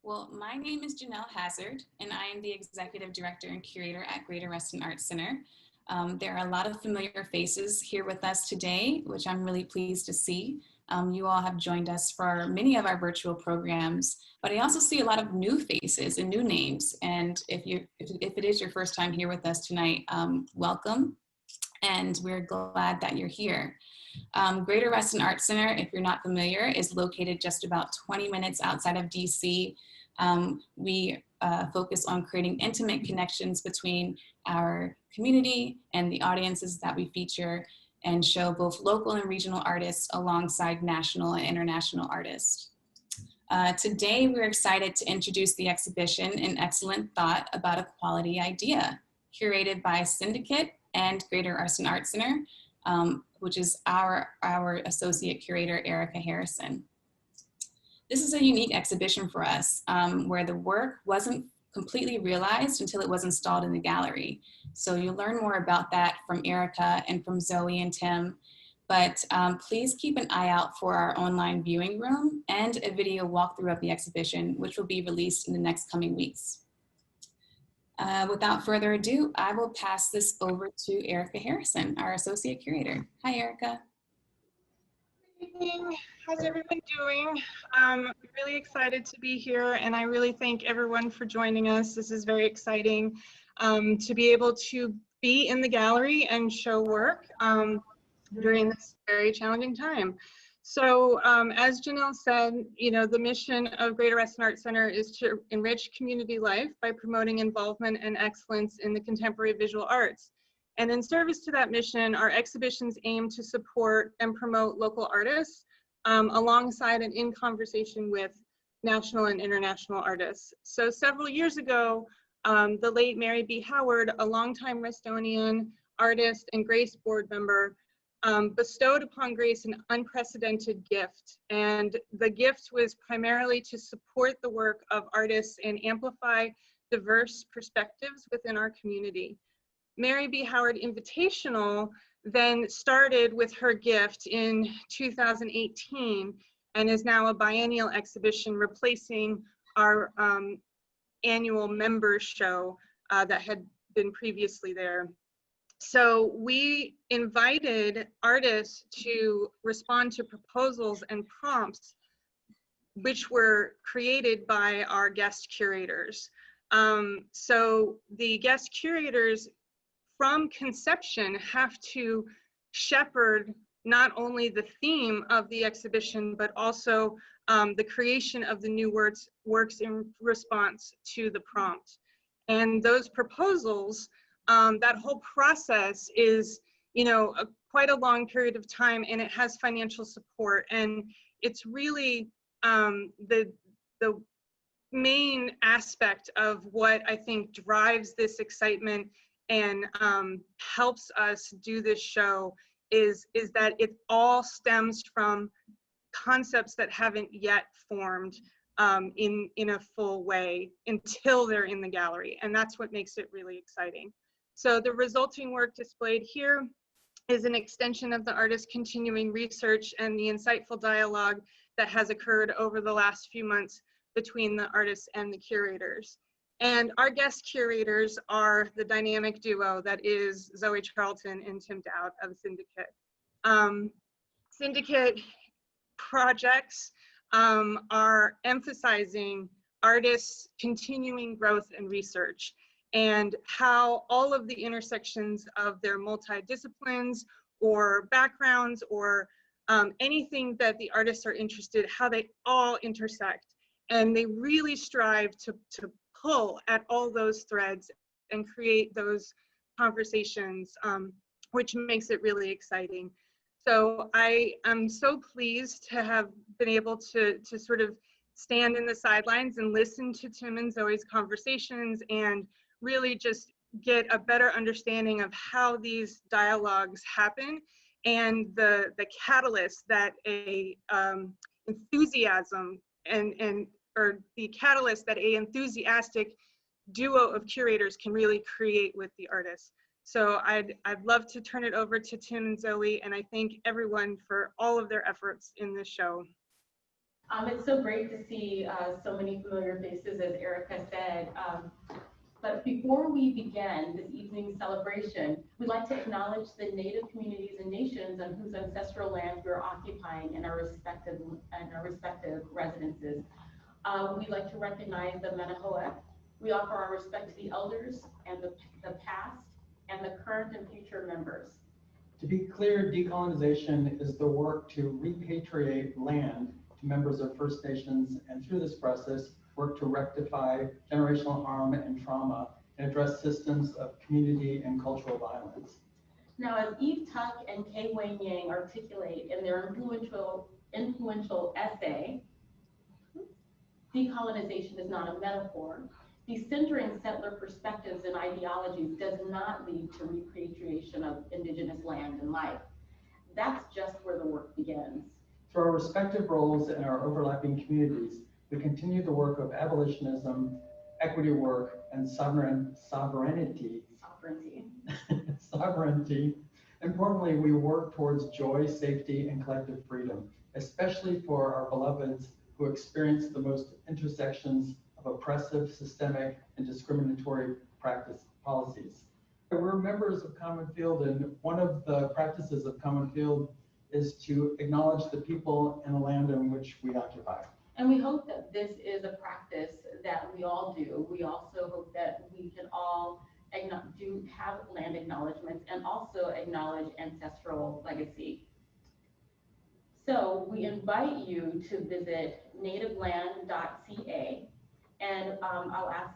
Well, my name is Janelle Hazard, and I am the Executive Director and Curator at Greater Reston Arts Center. There are a lot of familiar faces here with us today, which I'm really pleased to see. You all have joined us for many of our virtual programs, but I also see a lot of new faces and new names. And if it is your first time here with us tonight, welcome, and we're glad that you're here. Greater Reston Arts Center, if you're not familiar, is located just about 20 minutes outside of DC. We focus on creating intimate connections between our community and the audiences that we feature, and show both local and regional artists alongside national and international artists. Today, we're excited to introduce the exhibition An Excellent Thought About a Quality Idea, curated by Syndicate and Greater Reston Arts Center, which is our associate curator, Erica Harrison. This is a unique exhibition for us, where the work wasn't completely realized until it was installed in the gallery. So you'll learn more about that from Erica and from Zoe and Tim, but please keep an eye out for our online viewing room and a video walkthrough of the exhibition, which will be released in the next coming weeks. Without further ado, I will pass this over to Erica Harrison, our associate curator. Hi, Erica. Good evening. How's everyone doing? I'm really excited to be here, and I really thank everyone for joining us. This is very exciting to be able to be in the gallery and show work during this very challenging time. So as Janelle said, you know, the mission of Greater Reston Arts Center is to enrich community life by promoting involvement and excellence in the contemporary visual arts. And in service to that mission, our exhibitions aim to support and promote local artists alongside and in conversation with national and international artists. So several years ago, the late Mary B. Howard, a longtime Restonian artist and Grace board member, bestowed upon Grace an unprecedented gift. And the gift was primarily to support the work of artists and amplify diverse perspectives within our community. Mary B. Howard Invitational then started with her gift in 2018 and is now a biennial exhibition replacing our annual members show that had been previously there. So we invited artists to respond to proposals and prompts which were created by our guest curators. So the guest curators from conception have to shepherd not only the theme of the exhibition, but also the creation of the new works in response to the prompt. And those proposals, that whole process is, you know, quite a long period of time, and it has financial support. And it's really the main aspect of what I think drives this excitement and helps us do this show is that it all stems from concepts that haven't yet formed in a full way until they're in the gallery. And that's what makes it really exciting. So the resulting work displayed here is an extension of the artist's continuing research and the insightful dialogue that has occurred over the last few months between the artists and the curators. And our guest curators are the dynamic duo that is Zoe Charlton and Tim Dowd of Syndicate. Syndicate projects are emphasizing artists' continuing growth and research, and how all of the intersections of their multidisciplines or backgrounds or anything that the artists are interested, how they all intersect. And they really strive to pull at all those threads and create those conversations, which makes it really exciting. So I am so pleased to have been able to sort of stand in the sidelines and listen to Tim and Zoe's conversations and really just get a better understanding of how these dialogues happen and the catalyst that enthusiasm or the catalyst that a enthusiastic duo of curators can really create with the artists. So I'd love to turn it over to Tim and Zoe, and I thank everyone for all of their efforts in this show. It's so great to see so many familiar faces, as Erica said. But before we begin this evening's celebration, we'd like to acknowledge the Native communities and nations on whose ancestral lands we're occupying in our respective residences. We'd like to recognize the Manahoa. We offer our respect to the elders and the past and the current and future members. To be clear, decolonization is the work to repatriate land to members of First Nations, and through this process, work to rectify generational harm and trauma and address systems of community and cultural violence. Now, as Eve Tuck and Kay Wayne Yang articulate in their influential essay, decolonization is not a metaphor. Decentering settler perspectives and ideologies does not lead to repatriation of Indigenous land and life. That's just where the work begins. Through our respective roles in our overlapping communities, we continue the work of abolitionism, equity work, and sovereignty. Sovereignty. Importantly, we work towards joy, safety, and collective freedom, especially for our beloveds who experience the most intersections of oppressive, systemic, and discriminatory policies. We're members of Common Field, and one of the practices of Common Field is to acknowledge the people and the land in which we occupy. And we hope that this is a practice that we all do. We also hope that we can all have land acknowledgements and also acknowledge ancestral legacy. So we invite you to visit nativeland.ca, and I'll ask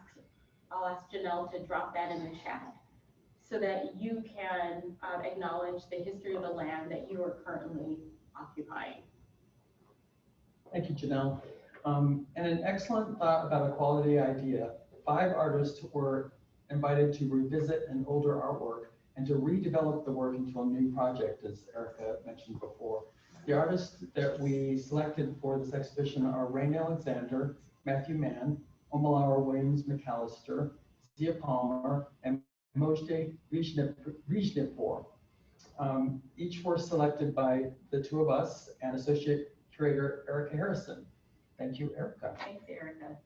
Janelle to drop that in the chat so that you can acknowledge the history of the land that you are currently occupying. Thank you, Janelle. And an excellent thought about a quality idea. 5 artists were invited to revisit an older artwork and to redevelop the work into a new project, as Erica mentioned before. The artists that we selected for this exhibition are Rain Alexander, Matthew Mann, Omalawa Williams McAllister, Zia Palmer, and Moshe Rijnipur. Each were selected by the 2 of us and Associate Curator Erica Harrison. Thank you, Erica. Thanks, Erica.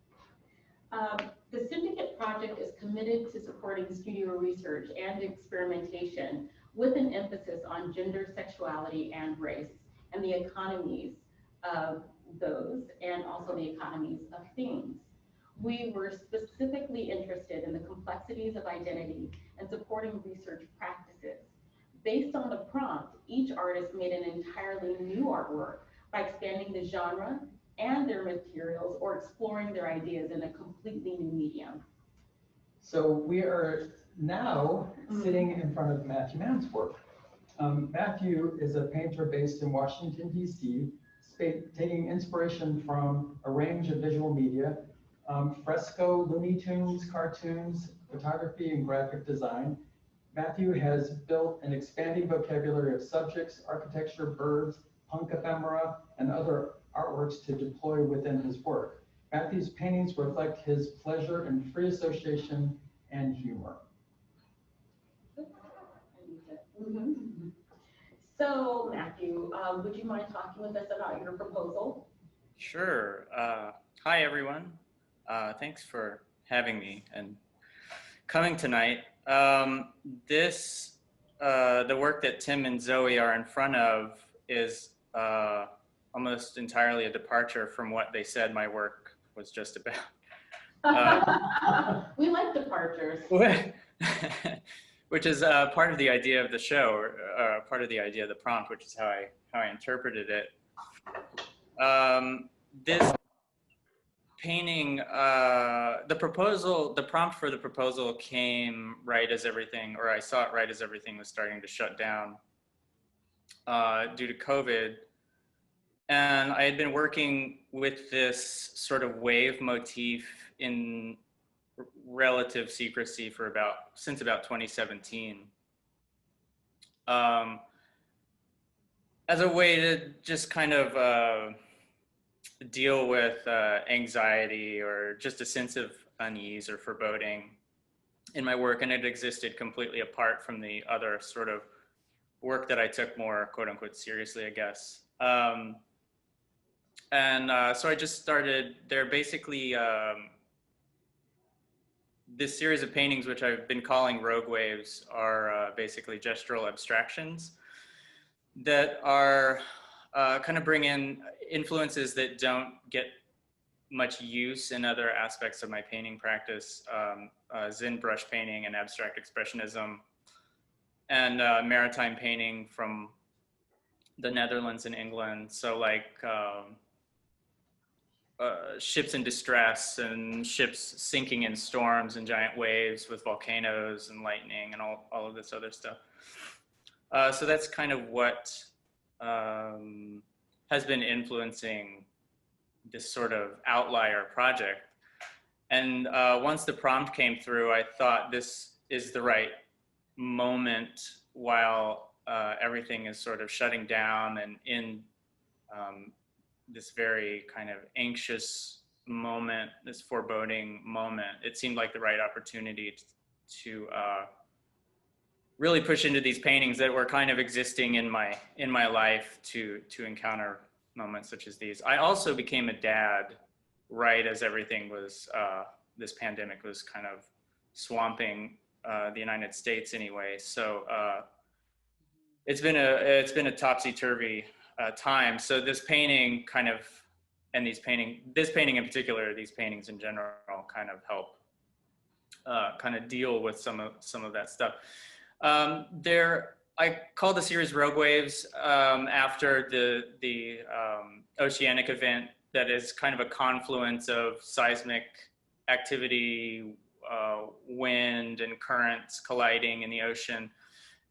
The Syndicate Project is committed to supporting studio research and experimentation with an emphasis on gender, sexuality, and race, and the economies of those, and also the economies of things. We were specifically interested in the complexities of identity and supporting research practices. Based on the prompt, each artist made an entirely new artwork by expanding the genre and their materials or exploring their ideas in a completely new medium. So we are now sitting in front of Matthew Mann's work. Matthew is a painter based in Washington, D.C., taking inspiration from a range of visual media, fresco, Looney Tunes, cartoons, photography, and graphic design. Matthew has built an expanding vocabulary of subjects, architecture, birds, punk ephemera, and other artworks to deploy within his work. Matthew's paintings reflect his pleasure in free association and humor. So, Matthew, would you mind talking with us about your proposal? Sure. Hi, everyone. Thanks for having me and coming tonight. The work that Tim and Zoe are in front of is almost entirely a departure from what they said my work was just about. We like departures. Which is part of the idea of the show, or part of the idea of the prompt, which is how I interpreted it. This painting, the prompt for the proposal came right as everything, or I saw it right as everything was starting to shut down due to COVID. And I had been working with this sort of wave motif in relative secrecy for since about 2017. As a way to just kind of deal with anxiety or just a sense of unease or foreboding in my work, and it existed completely apart from the other sort of work that I took more quote unquote seriously, I guess. And so I just started, they're basically this series of paintings, which I've been calling Rogue Waves, are basically gestural abstractions that are kind of bring in influences that don't get much use in other aspects of my painting practice, Zen brush painting and abstract expressionism, and maritime painting from the Netherlands and England. So like ships in distress and ships sinking in storms and giant waves with volcanoes and lightning and all of this other stuff. So that's kind of what has been influencing this sort of outlier project. And once the prompt came through, I thought this is the right moment while everything is sort of shutting down and in this very kind of anxious moment, this foreboding moment. It seemed like the right opportunity to really push into these paintings that were kind of existing in my life to encounter moments such as these. I also became a dad right as everything was this pandemic was kind of swamping the United States anyway. So it's been a topsy-turvy time. So this painting kind of, and this painting in particular, these paintings in general, kind of help kind of deal with some of that stuff. I called the series Rogue Waves after the oceanic event that is kind of a confluence of seismic activity, wind and currents colliding in the ocean.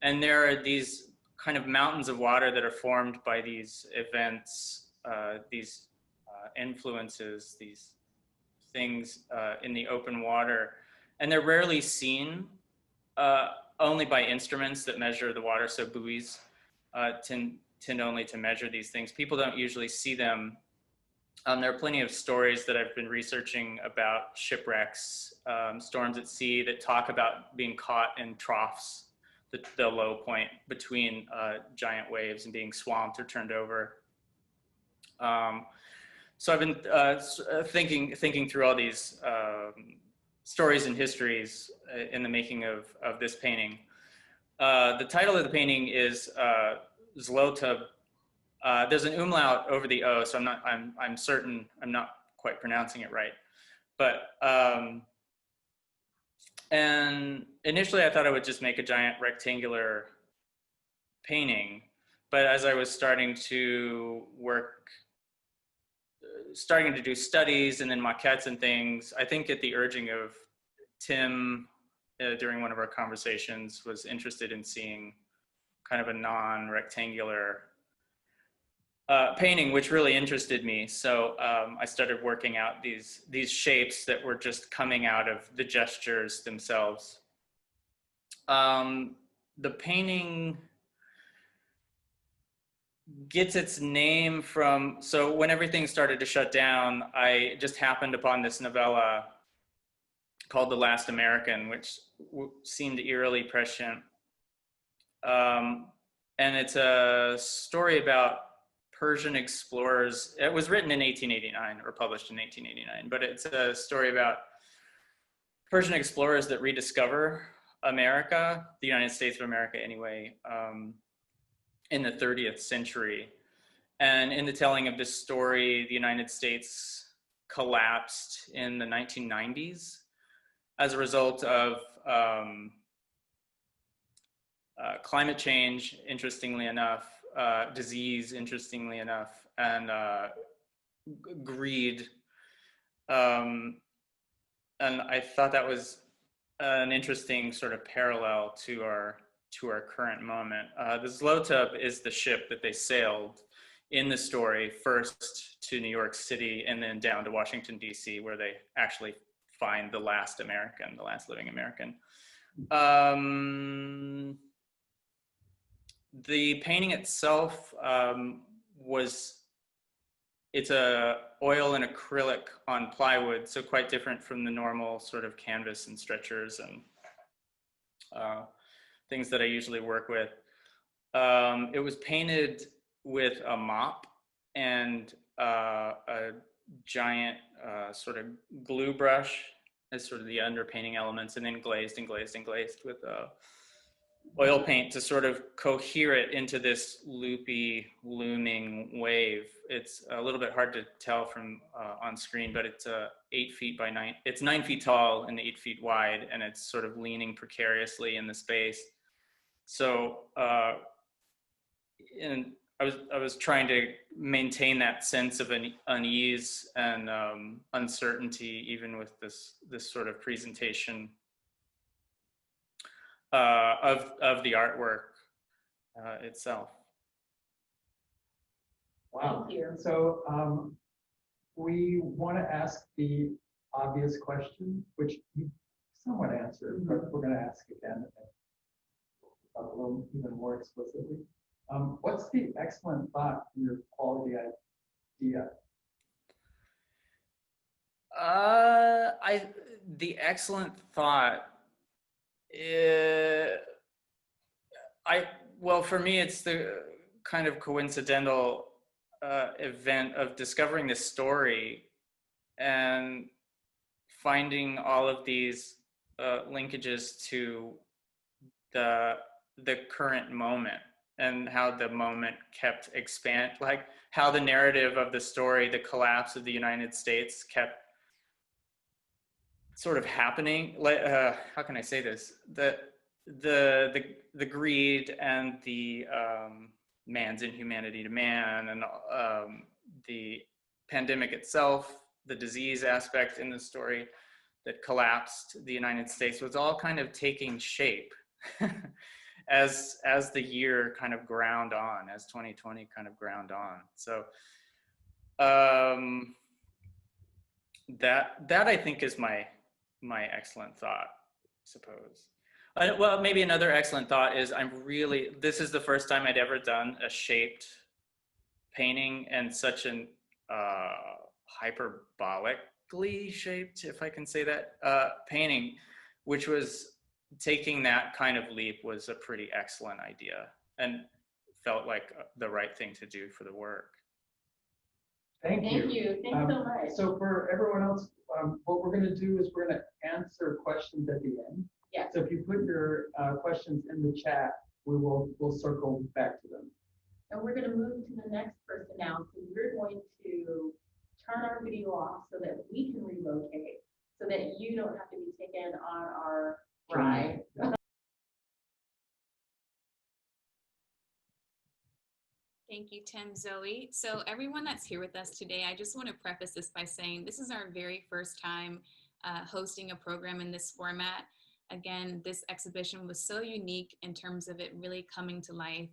And there are these kind of mountains of water that are formed by these events, these influences, these things in the open water. And they're rarely seen, only by instruments that measure the water. So buoys tend only to measure these things. People don't usually see them. There are plenty of stories that I've been researching about shipwrecks, storms at sea, that talk about being caught in troughs, the low point between giant waves, and being swamped or turned over. So I've been thinking through all these stories and histories in the making of this painting. The title of the painting is Zlota. There's an umlaut over the O, so I'm certain I'm not quite pronouncing it right. But and initially I thought I would just make a giant rectangular painting, but as I was starting to do studies and then maquettes and things, I think at the urging of Tim, during one of our conversations, was interested in seeing kind of a non-rectangular painting, which really interested me. So I started working out these shapes that were just coming out of the gestures themselves. The painting gets its name from, so when everything started to shut down, I just happened upon this novella called The Last American, which seemed eerily prescient. And it's a story about Persian explorers. It was written in 1889 or published in 1889, but it's a story about Persian explorers that rediscover America, the United States of America anyway, in the 30th century. And in the telling of this story, the United States collapsed in the 1990s as a result of climate change, interestingly enough, disease, interestingly enough, and greed. And I thought that was an interesting sort of parallel to our current moment. The Zlotub is the ship that they sailed in the story, first to New York City and then down to Washington, D.C., where they actually find the last American, the last living American. The painting itself it's a oil and acrylic on plywood, so quite different from the normal sort of canvas and stretchers and things that I usually work with. It was painted with a mop and a giant sort of glue brush as sort of the underpainting elements, and then glazed and glazed and glazed with oil paint to sort of cohere it into this loopy, looming wave. It's a little bit hard to tell from on screen, but it's 8 feet by 9. It's 9 feet tall and 8 feet wide, and it's sort of leaning precariously in the space. So, and I was trying to maintain that sense of an unease and uncertainty, even with this sort of presentation of the artwork itself. Wow. Thank you. So we want to ask the obvious question, which you somewhat answered, but we're going to ask again a little even more explicitly. What's the excellent thought in your quality idea? The excellent thought. Well, for me, it's the kind of coincidental event of discovering this story and finding all of these linkages to the current moment, and how the moment kept like how the narrative of the story, the collapse of the United States, kept sort of happening. Like how can I say this? The greed and the man's inhumanity to man, and the pandemic itself, the disease aspect in the story that collapsed the United States, was all kind of taking shape as the year kind of ground on, as 2020 kind of ground on. So that I think is my excellent thought, I suppose. Well, maybe another excellent thought is this is the first time I'd ever done a shaped painting, and such an hyperbolically shaped, if I can say that, painting, which was taking that kind of leap was a pretty excellent idea and felt like the right thing to do for the work. Thank you. Thank you. Thanks so much. So for everyone else, what we're going to do is we're going to answer questions at the end. Yeah. So if you put your questions in the chat, we'll circle back to them. And we're going to move to the next person now. So we're going to turn our video off so that we can relocate, so that you don't have to be taken on our ride. Thank you, Tim, Zoe. So everyone that's here with us today, I just want to preface this by saying this is our very first time hosting a program in this format. Again, this exhibition was so unique in terms of it really coming to life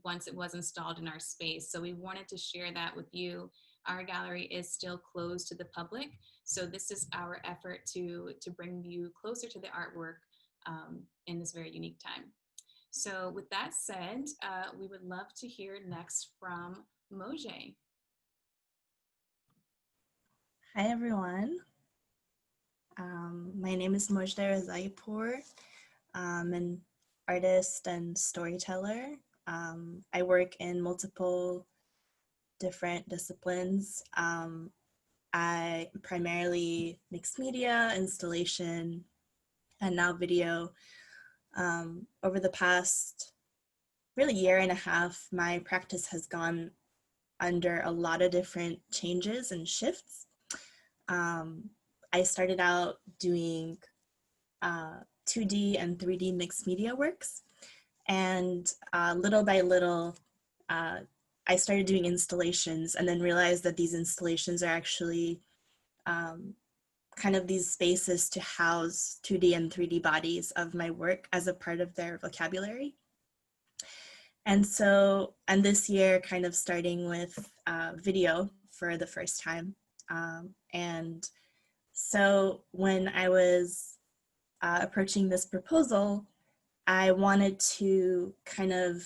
once it was installed in our space. So we wanted to share that with you. Our gallery is still closed to the public, so this is our effort to bring you closer to the artwork in this very unique time. So with that said, we would love to hear next from Mojay. Hi, everyone. My name is Mojay Razaipur. I'm an artist and storyteller. I work in multiple different disciplines. I primarily mixed media, installation, and now video. Over the past really year and a half, my practice has gone under a lot of different changes and shifts. I started out doing 2D and 3D mixed media works, and little by little, I started doing installations, and then realized that these installations are actually kind of these spaces to house 2D and 3D bodies of my work as a part of their vocabulary. And so, and this year kind of starting with video for the first time. And so when I was approaching this proposal, I wanted to kind of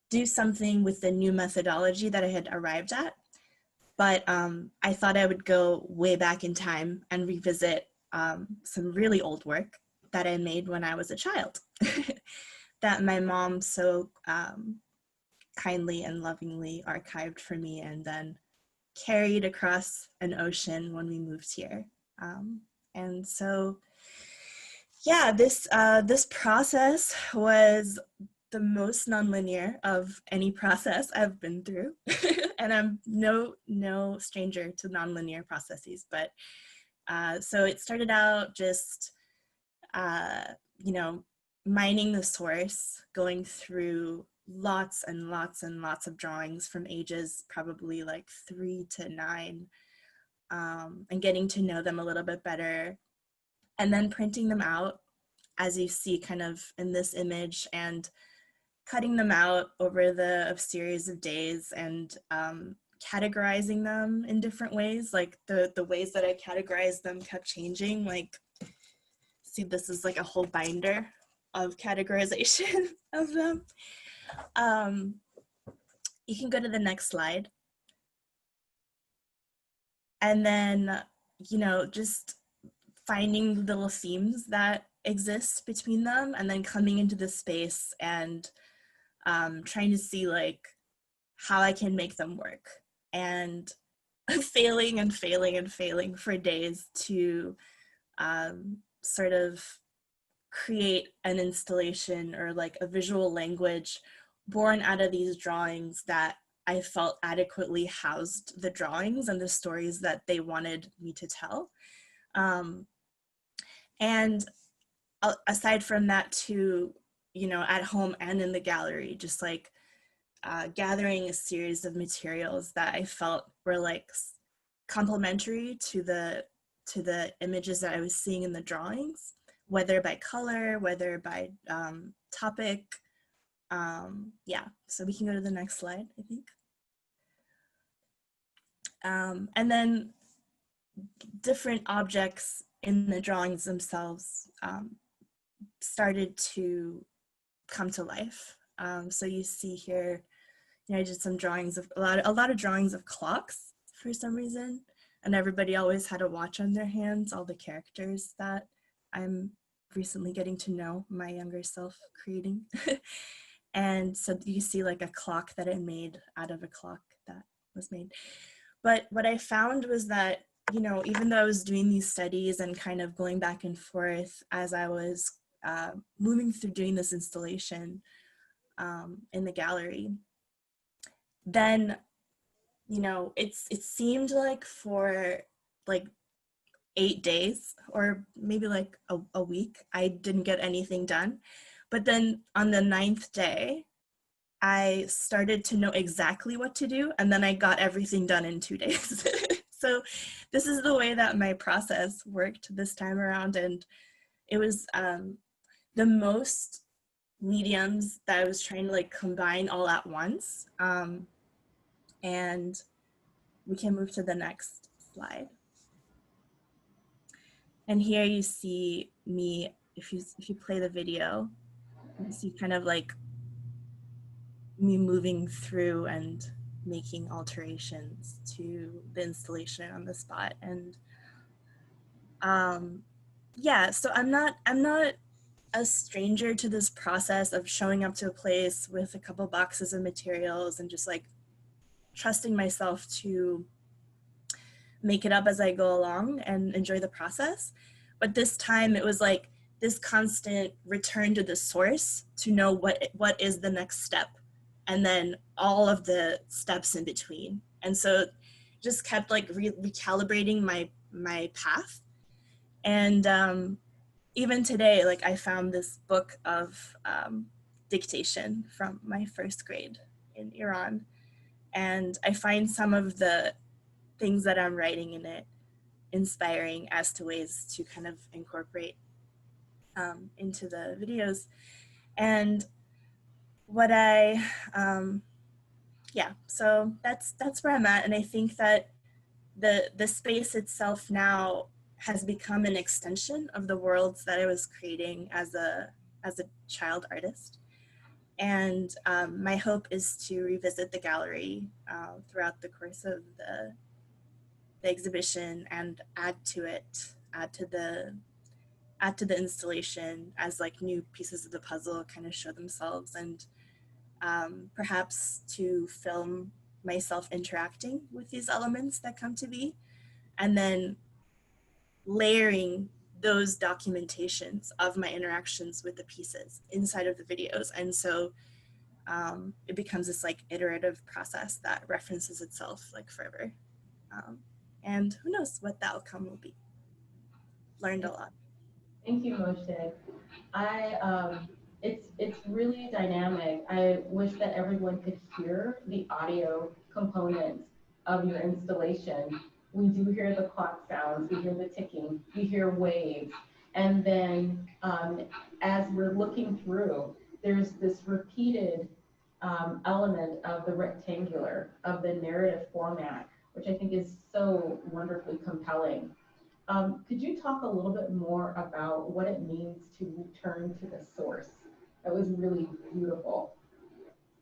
do something with the new methodology that I had arrived at. But I thought I would go way back in time and revisit some really old work that I made when I was a child that my mom so kindly and lovingly archived for me and then carried across an ocean when we moved here. And so, yeah, this process was the most nonlinear of any process I've been through. And I'm no stranger to nonlinear processes, but so it started out just, you know, mining the source, going through lots and lots and lots of drawings from ages probably like 3 to 9, and getting to know them a little bit better, and then printing them out as you see kind of in this image, and cutting them out over a series of days, and categorizing them in different ways. Like the ways that I categorized them kept changing. Like, see, this is like a whole binder of categorization of them. You can go to the next slide. And then, you know, just finding little themes that exist between them, and then coming into the space and trying to see like how I can make them work, and failing and failing and failing for days to sort of create an installation or like a visual language born out of these drawings that I felt adequately housed the drawings and the stories that they wanted me to tell. And aside from that too, you know, at home and in the gallery, just like gathering a series of materials that I felt were like complementary to the images that I was seeing in the drawings, whether by color, whether by topic. Yeah, so we can go to the next slide, I think. And then different objects in the drawings themselves started to come to life. So you see here, you know, I did some drawings of a lot of drawings of clocks for some reason, and everybody always had a watch on their hands, all the characters that I'm recently getting to know my younger self creating. And so you see like a clock that I made out of a clock that was made. But what I found was that, you know, even though I was doing these studies and kind of going back and forth as I was moving through doing this installation in the gallery, then, you know, it seemed like for like 8 days or maybe like a week, I didn't get anything done. But then on the 9th day, I started to know exactly what to do, and then I got everything done in 2 days. So this is the way that my process worked this time around, and it was the most mediums that I was trying to like combine all at once. And we can move to the next slide. And here you see me, if you play the video, you see kind of like me moving through and making alterations to the installation on the spot. And yeah, so I'm not a stranger to this process of showing up to a place with a couple boxes of materials and just like trusting myself to make it up as I go along and enjoy the process. But this time it was like this constant return to the source to know what is the next step, and then all of the steps in between. And so just kept like recalibrating my path. And even today, like I found this book of dictation from my 1st grade in Iran, and I find some of the things that I'm writing in it inspiring as to ways to kind of incorporate into the videos. And what yeah, so that's where I'm at. And I think that the space itself now has become an extension of the worlds that I was creating as a child artist. And my hope is to revisit the gallery throughout the course of the exhibition and add to the installation as like new pieces of the puzzle kind of show themselves, and perhaps to film myself interacting with these elements that come to be, and then layering those documentations of my interactions with the pieces inside of the videos. And so it becomes this like iterative process that references itself like forever. And who knows what the outcome will be. Learned a lot. Thank you, Moshe. It's really dynamic. I wish that everyone could hear the audio components of your installation. We do hear the clock sounds, we hear the ticking, we hear waves. And then as we're looking through, there's this repeated element of the rectangular, of the narrative format, which I think is so wonderfully compelling. Could you talk a little bit more about what it means to return to the source? That was really beautiful.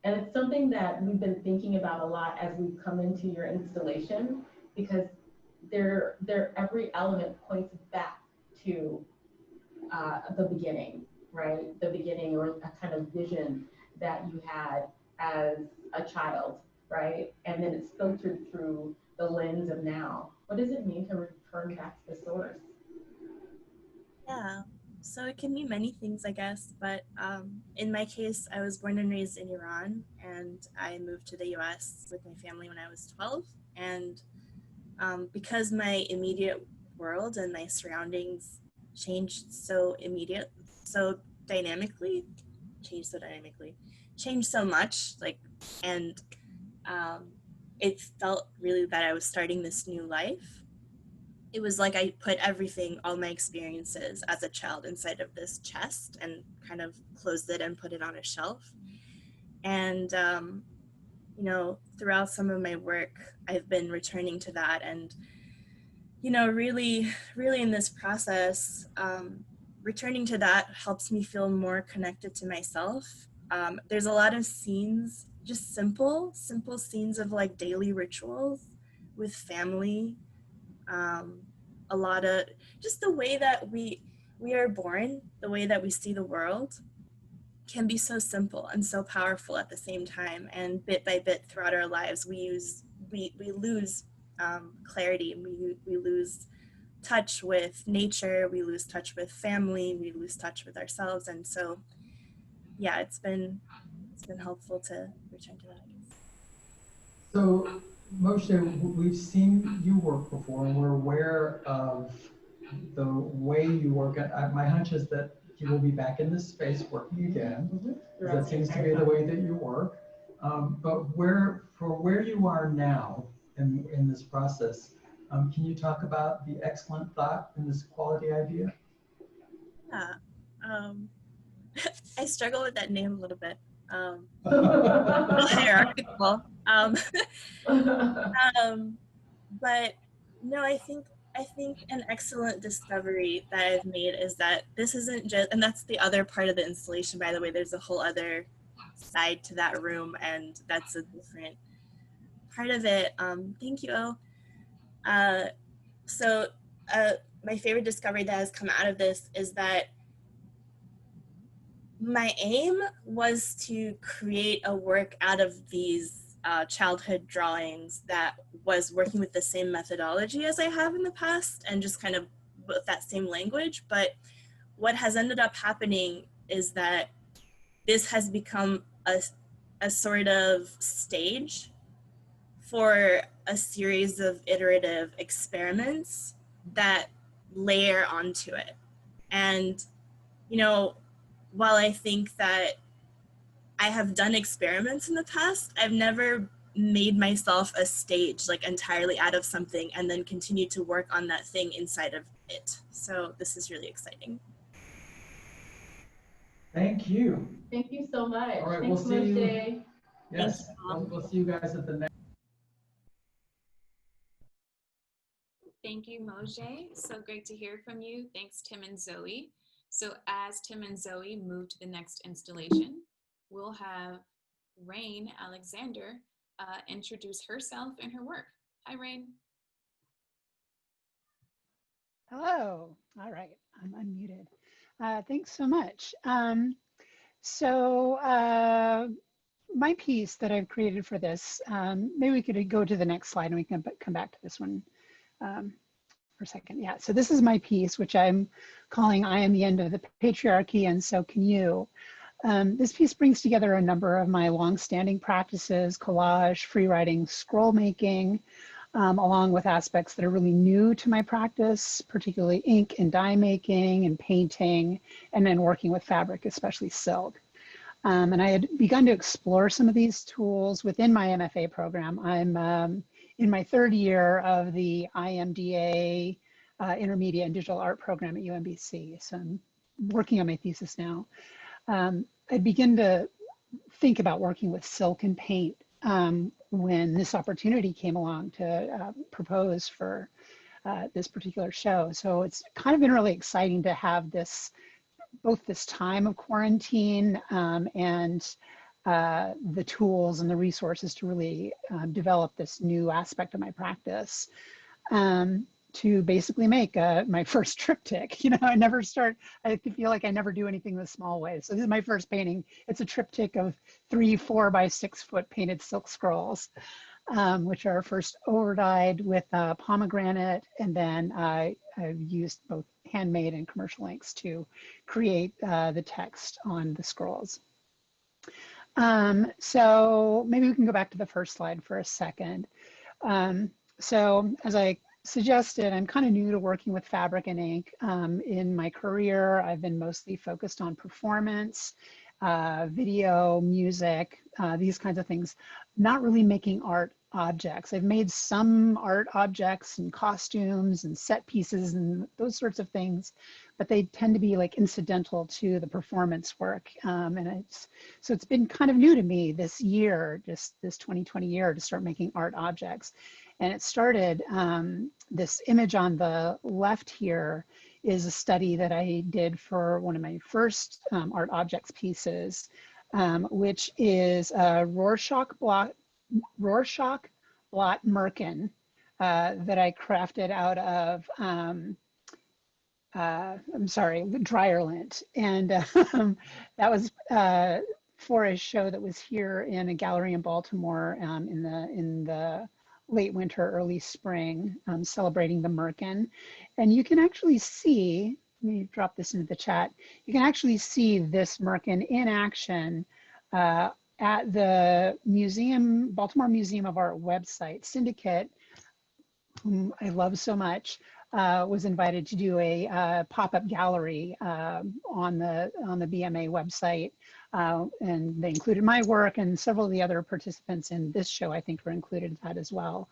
And it's something that we've been thinking about a lot as we've come into your installation, because every element points back to the beginning, right? The beginning, or a kind of vision that you had as a child, right? And then it's filtered through the lens of now. What does it mean to return back to the source? Yeah, so it can mean many things, I guess, but in my case, I was born and raised in Iran, and I moved to the US with my family when I was 12. And because my immediate world and my surroundings changed so dynamically, changed so much, like, and it felt really that I was starting this new life. It was like I put everything, all my experiences as a child inside of this chest and kind of closed it and put it on a shelf. And, you know, throughout some of my work, I've been returning to that. And, you know, really in this process, returning to that helps me feel more connected to myself. There's a lot of scenes, just simple scenes of like daily rituals with family. A lot of just the way that we are born, the way that we see the world can be so simple and so powerful at the same time. And bit by bit throughout our lives, we lose clarity. We lose touch with nature. We lose touch with family. We lose touch with ourselves. And so, yeah, it's been helpful to return to that, I guess. So, Moshe, we've seen you work before, and we're aware of the way you work. My hunch is that you will be back in this space working again. Mm-hmm. That seems to be the way that you work. But where you are now in this process, can you talk about the excellent thought in this quality idea? Yeah. I struggle with that name a little bit. Hierarchical. But no, I think an excellent discovery that I've made is that this isn't just, and that's the other part of the installation, by the way. There's a whole other side to that room, and that's a different part of it. Thank you, O. So my favorite discovery that has come out of this is that my aim was to create a work out of these childhood drawings that was working with the same methodology as I have in the past and just kind of with that same language. But what has ended up happening is that this has become a sort of stage for a series of iterative experiments that layer onto it. And, you know, while I think that I have done experiments in the past, I've never made myself a stage like entirely out of something and then continue to work on that thing inside of it. So this is really exciting. Thank you. Thank you so much. All right, thanks, we'll see Moshe. you. Yes, we'll see you guys at the next. Thank you, Moshe. So great to hear from you. Thanks, Tim and Zoe. So as Tim and Zoe move to the next installation, we'll have Rain Alexander introduce herself and her work. Hi, Rain. Hello. All right, I'm unmuted. Thanks so much. my piece that I've created for this, maybe we could go to the next slide and we can come back to this one for a second. Yeah, so this is my piece, which I'm calling I Am the End of the Patriarchy and So Can You. This piece brings together a number of my longstanding practices: collage, free writing, scroll making, along with aspects that are really new to my practice, particularly ink and dye making and painting, and then working with fabric, especially silk. And I had begun to explore some of these tools within my MFA program. I'm in my third year of the IMDA Intermediate and Digital Art program at UMBC. So I'm working on my thesis now. I began to think about working with silk and paint when this opportunity came along to propose for this particular show. So it's kind of been really exciting to have this, both this time of quarantine and the tools and the resources to really develop this new aspect of my practice. To basically make my first triptych. You know, I feel like I never do anything the small way. So this is my first painting. It's a triptych of 3 4 by 6 foot painted silk scrolls, which are first over-dyed with pomegranate, and then I've used both handmade and commercial inks to create the text on the scrolls. So maybe we can go back to the first slide for a second. So as I suggested, I'm kind of new to working with fabric and ink. In my career, I've been mostly focused on performance, video, music, these kinds of things, not really making art objects. I've made some art objects and costumes and set pieces and those sorts of things, but they tend to be like incidental to the performance work. So it's been kind of new to me this year, just this 2020 year, to start making art objects. And it started, this image on the left here is a study that I did for one of my first art objects pieces, which is a Rorschach blot merkin that I crafted out of, I'm sorry, dryer lint. And that was for a show that was here in a gallery in Baltimore in the late winter, early spring, celebrating the merkin. And you can actually see, let me drop this into the chat, you can actually see this merkin in action at the museum, Baltimore Museum of Art website. Syndicate, whom I love so much, was invited to do a pop-up gallery on the BMA website. And they included my work, and several of the other participants in this show, I think, were included in that as well.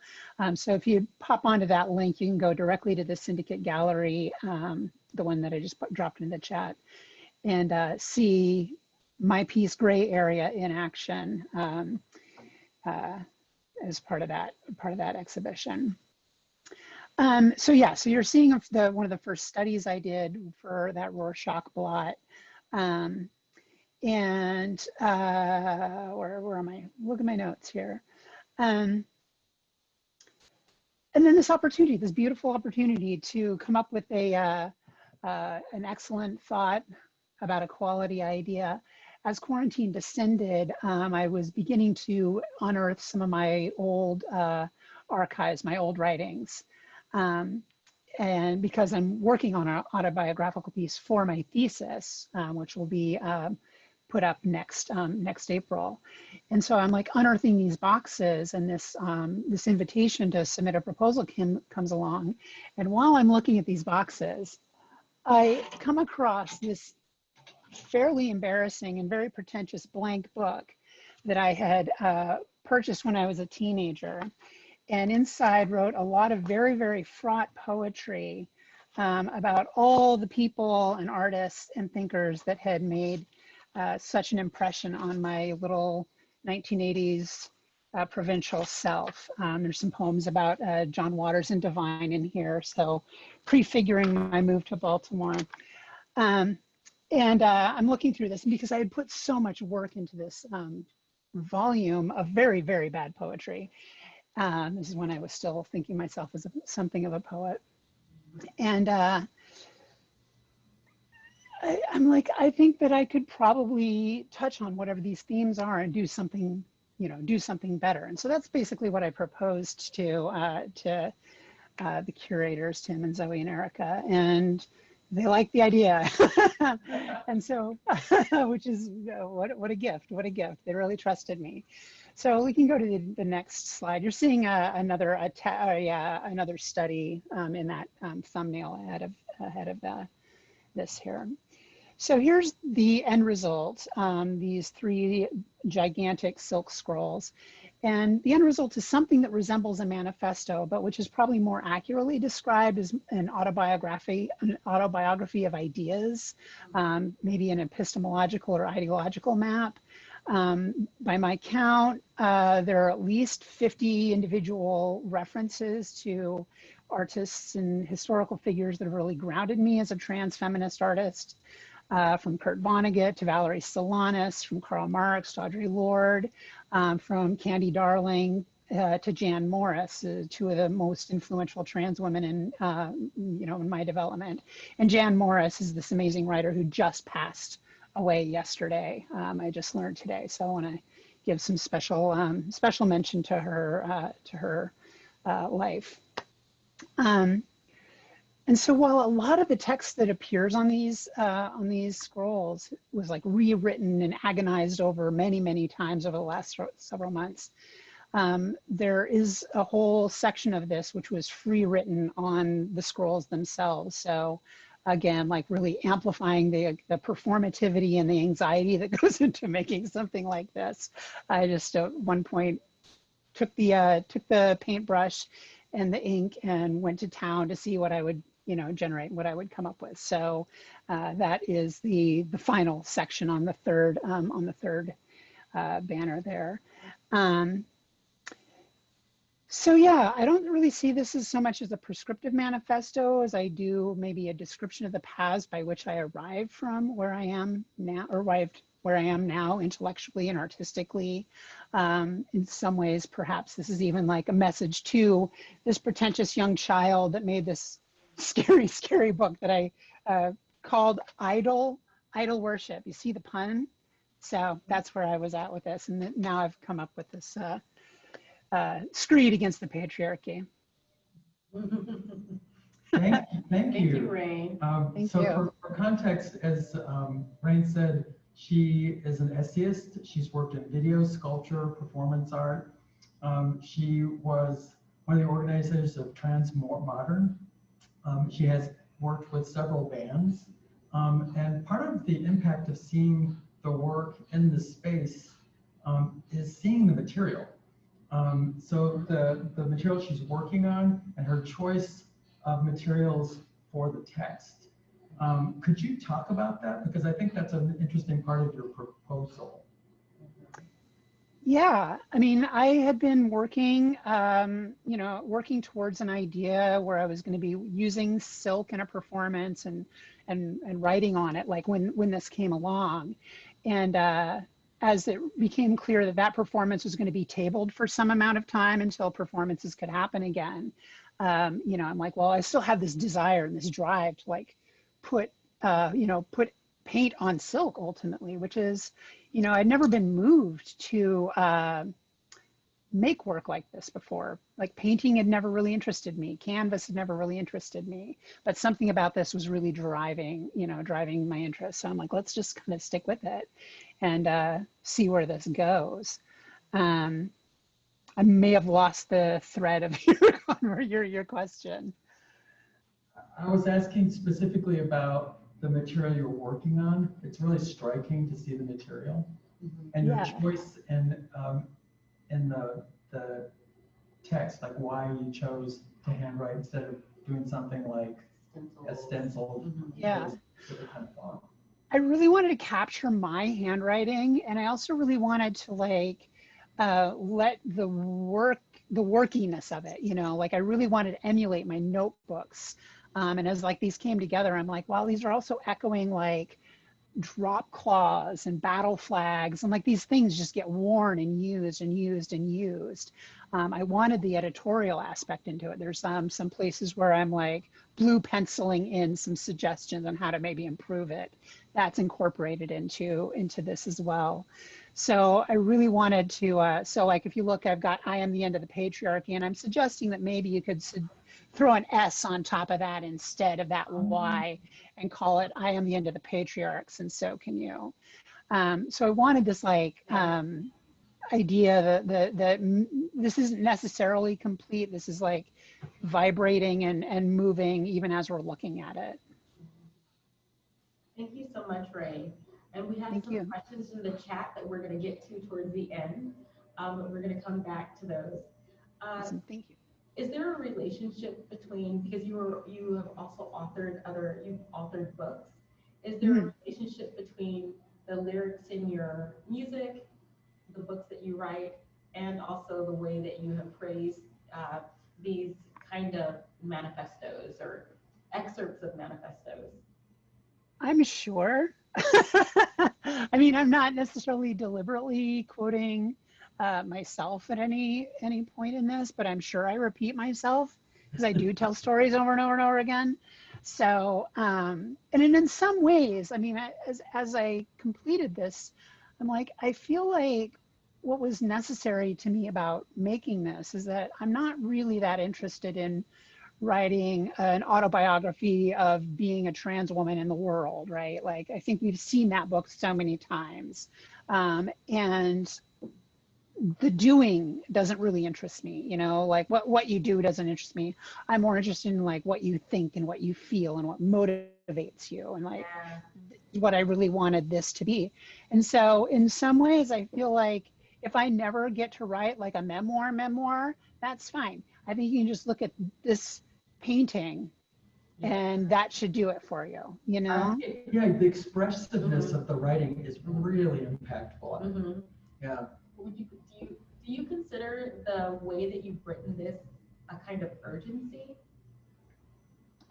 So if you pop onto that link, you can go directly to the Syndicate Gallery, the one that I just dropped in the chat, and see my piece Gray Area in action as part of that exhibition. So yeah, so you're seeing one of the first studies I did for that Rorschach blot. And where am I? Look at my notes here. And then this opportunity, this beautiful opportunity to come up with an excellent thought about a quality idea. As quarantine descended, I was beginning to unearth some of my old archives, my old writings. And because I'm working on an autobiographical piece for my thesis, which will be put up next April. And so I'm like unearthing these boxes, and this invitation to submit a proposal comes along. And while I'm looking at these boxes, I come across this fairly embarrassing and very pretentious blank book that I had purchased when I was a teenager. And inside wrote a lot of very, very fraught poetry about all the people and artists and thinkers that had made such an impression on my little 1980s provincial self. There's some poems about John Waters and Divine in here, so prefiguring my move to Baltimore. I'm looking through this because I had put so much work into this volume of very, very bad poetry. This is when I was still thinking myself as something of a poet. And I'm like, I think that I could probably touch on whatever these themes are and do something, do something better. And so that's basically what I proposed to the curators, Tim and Zoe and Erica, and they liked the idea. And so, which is what a gift, what a gift. They really trusted me. So we can go to the next slide. You're seeing another study in that thumbnail ahead of this here. So here's the end result, these 3 gigantic silk scrolls. And the end result is something that resembles a manifesto, but which is probably more accurately described as an autobiography of ideas, maybe an epistemological or ideological map. By my count, there are at least 50 individual references to artists and historical figures that have really grounded me as a trans feminist artist. From Kurt Vonnegut to Valerie Solanas, from Karl Marx to Audre Lorde, from Candy Darling to Jan Morris, 2 of the most influential trans women in my development. And Jan Morris is this amazing writer who just passed away yesterday. I just learned today, so I want to give some special mention to her life. And so while a lot of the text that appears on these scrolls was like rewritten and agonized over many, many times over the last several months, there is a whole section of this which was free written on the scrolls themselves. So again, like really amplifying the performativity and the anxiety that goes into making something like this. I just at one point took the paintbrush and the ink and went to town to see what I would generate, what I would come up with. So that is the final section on the third banner there. So yeah, I don't really see this as so much as a prescriptive manifesto as I do maybe a description of the paths by which I arrived from where I am now, or arrived where I am now intellectually and artistically. In some ways, perhaps this is even like a message to this pretentious young child that made this scary, scary book that I called Idol Worship. You see the pun? So that's where I was at with this. And now I've come up with this screed against the patriarchy. Thank you. Rain. Thank you. For context, as Rain said, she is an essayist. She's worked in video, sculpture, performance art. She was one of the organizers of Trans Modern. She has worked with several bands. And part of the impact of seeing the work in the space is seeing the material. So the material she's working on and her choice of materials for the text. Could you talk about that? Because I think that's an interesting part of your proposal. Yeah, I mean, I had been working, working towards an idea where I was going to be using silk in a performance and writing on it, like when this came along. And as it became clear that that performance was going to be tabled for some amount of time until performances could happen again, I'm like, well, I still have this desire and this drive to like put paint on silk ultimately, which is, I'd never been moved to make work like this before. Like painting had never really interested me. Canvas had never really interested me, but something about this was really driving my interest. So I'm like, let's just kind of stick with it and see where this goes. I may have lost the thread of your question. I was asking specifically about the material you're working on. It's really striking to see the material and your choice in the text, like why you chose to handwrite instead of doing something like a stencil. Yeah. I really wanted to capture my handwriting, and I also really wanted to like let the workiness of it, like I really wanted to emulate my notebooks. And as like these came together, I'm like, wow, these are also echoing like drop claws and battle flags, and like these things just get worn and used and used and used. I wanted the editorial aspect into it. There's some places where I'm like blue penciling in some suggestions on how to maybe improve it. That's incorporated into this as well. So I really wanted to, so like if you look, I've got I am the end of the patriarchy, and I'm suggesting that maybe you could throw an S on top of that instead of that Y and call it I am the end of the patriarchs, and so can you. So I wanted this like, idea that this isn't necessarily complete. This is like vibrating and moving even as we're looking at it. Thank you so much, Ray. And we have Thank some you. questions in the chat that we're going to get to towards the end. We're going to come back to those. Awesome. Thank you. Is there a relationship between, because you have also you've authored books. Is there a relationship between the lyrics in your music, the books that you write, and also the way that you have phrased these kind of manifestos or excerpts of manifestos? I'm sure. I mean, I'm not necessarily deliberately quoting myself at any point in this, but I'm sure I repeat myself because I do tell stories over and over and over again. So, and in some ways, I mean, as I completed this, I'm like, I feel like what was necessary to me about making this is that I'm not really that interested in writing an autobiography of being a trans woman in the world, right? Like, I think we've seen that book so many times. And the doing doesn't really interest me, you know, like what you do doesn't interest me. I'm more interested in like what you think and what you feel and what motivates you, and like what I really wanted this to be. And so in some ways, I feel like if I never get to write like a memoir, that's fine. I think you can just look at this painting and that should do it for you, you know? Yeah, the expressiveness of the writing is really impactful. Yeah. Do you consider the way that you've written this a kind of urgency?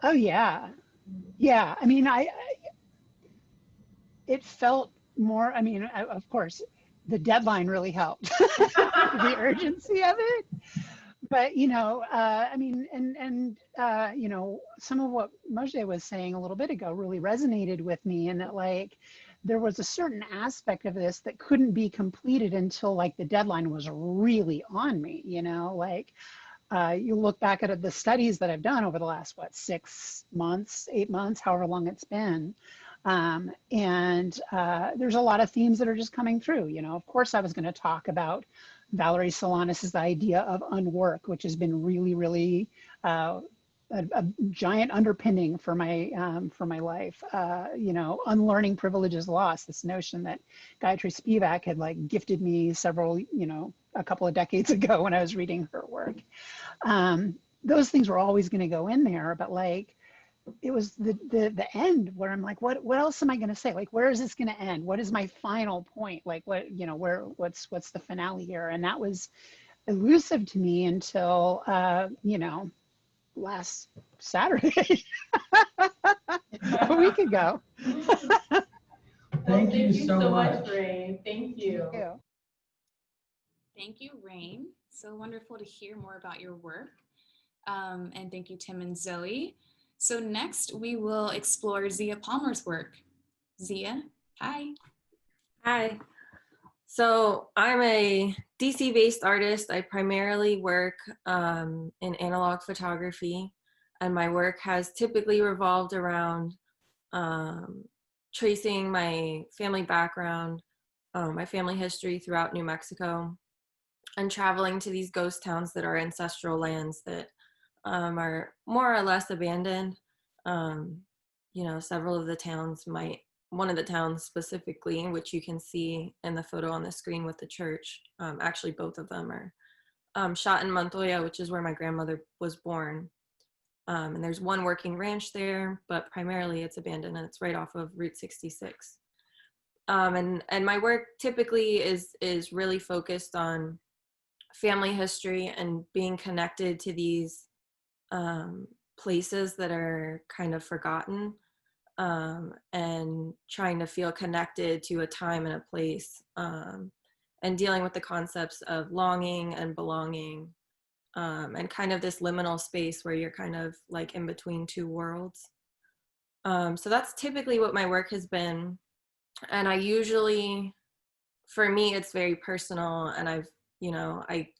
Oh yeah. Yeah. I mean, it felt more, I mean, of course, the deadline really helped, the urgency of it. But, you know, I mean, you know, some of what Mojde was saying a little bit ago really resonated with me, in that like, there was a certain aspect of this that couldn't be completed until like the deadline was really on me, you know, like, you look back at the studies that I've done over the last, what, 6 months, 8 months, however long it's been. There's a lot of themes that are just coming through. You know, of course, I was going to talk about Valerie Solanas' idea of unwork, which has been really, really a giant underpinning for my life. You know, unlearning privilege is lost. This notion that Gayatri Spivak had like gifted me several, you know, a couple of decades ago when I was reading her work. Those things were always going to go in there, but like, it was the end where I'm like, what else am I going to say? Like, where is this going to end? What is my final point? Like, what, you know, what's the finale here? And that was elusive to me until, you know, last Saturday, a week ago. Thank you so much, Ray. Thank you. Thank you. Thank you, Rain. So wonderful to hear more about your work. And thank you, Tim and Zoe. So next we will explore Zia Palmer's work. Zia, hi. Hi. So I'm a DC-based artist. I primarily work in analog photography, and my work has typically revolved around tracing my family background, my family history throughout New Mexico, and traveling to these ghost towns that are ancestral lands that are more or less abandoned. You know, several of the towns one of the towns specifically, which you can see in the photo on the screen with the church, actually both of them are shot in Montoya, which is where my grandmother was born. And there's one working ranch there, but primarily it's abandoned, and it's right off of Route 66. And my work typically is really focused on family history and being connected to these places that are kind of forgotten, and trying to feel connected to a time and a place, and dealing with the concepts of longing and belonging, and kind of this liminal space where you're kind of like in between two worlds. So that's typically what my work has been. And I usually, for me, it's very personal. And I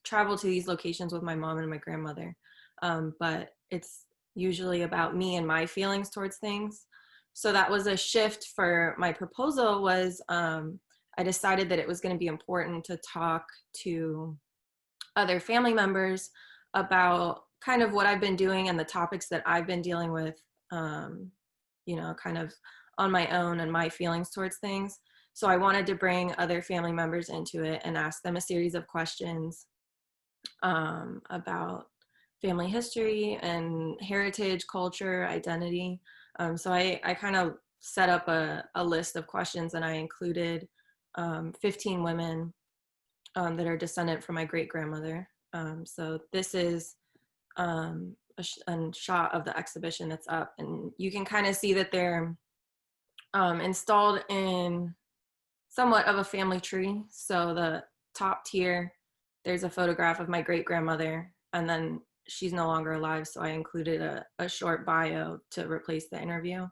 travel to these locations with my mom and my grandmother. But it's usually about me and my feelings towards things. So that was a shift for my proposal was I decided that it was going to be important to talk to other family members about kind of what I've been doing and the topics that I've been dealing with, kind of on my own and my feelings towards things. So I wanted to bring other family members into it and ask them a series of questions about family history and heritage, culture, identity. So I kind of set up a list of questions, and I included 15 women that are descendant from my great grandmother. So this is a shot of the exhibition that's up, and you can kind of see that they're installed in somewhat of a family tree. So the top tier, there's a photograph of my great grandmother, and then she's no longer alive, so I included a short bio to replace the interview.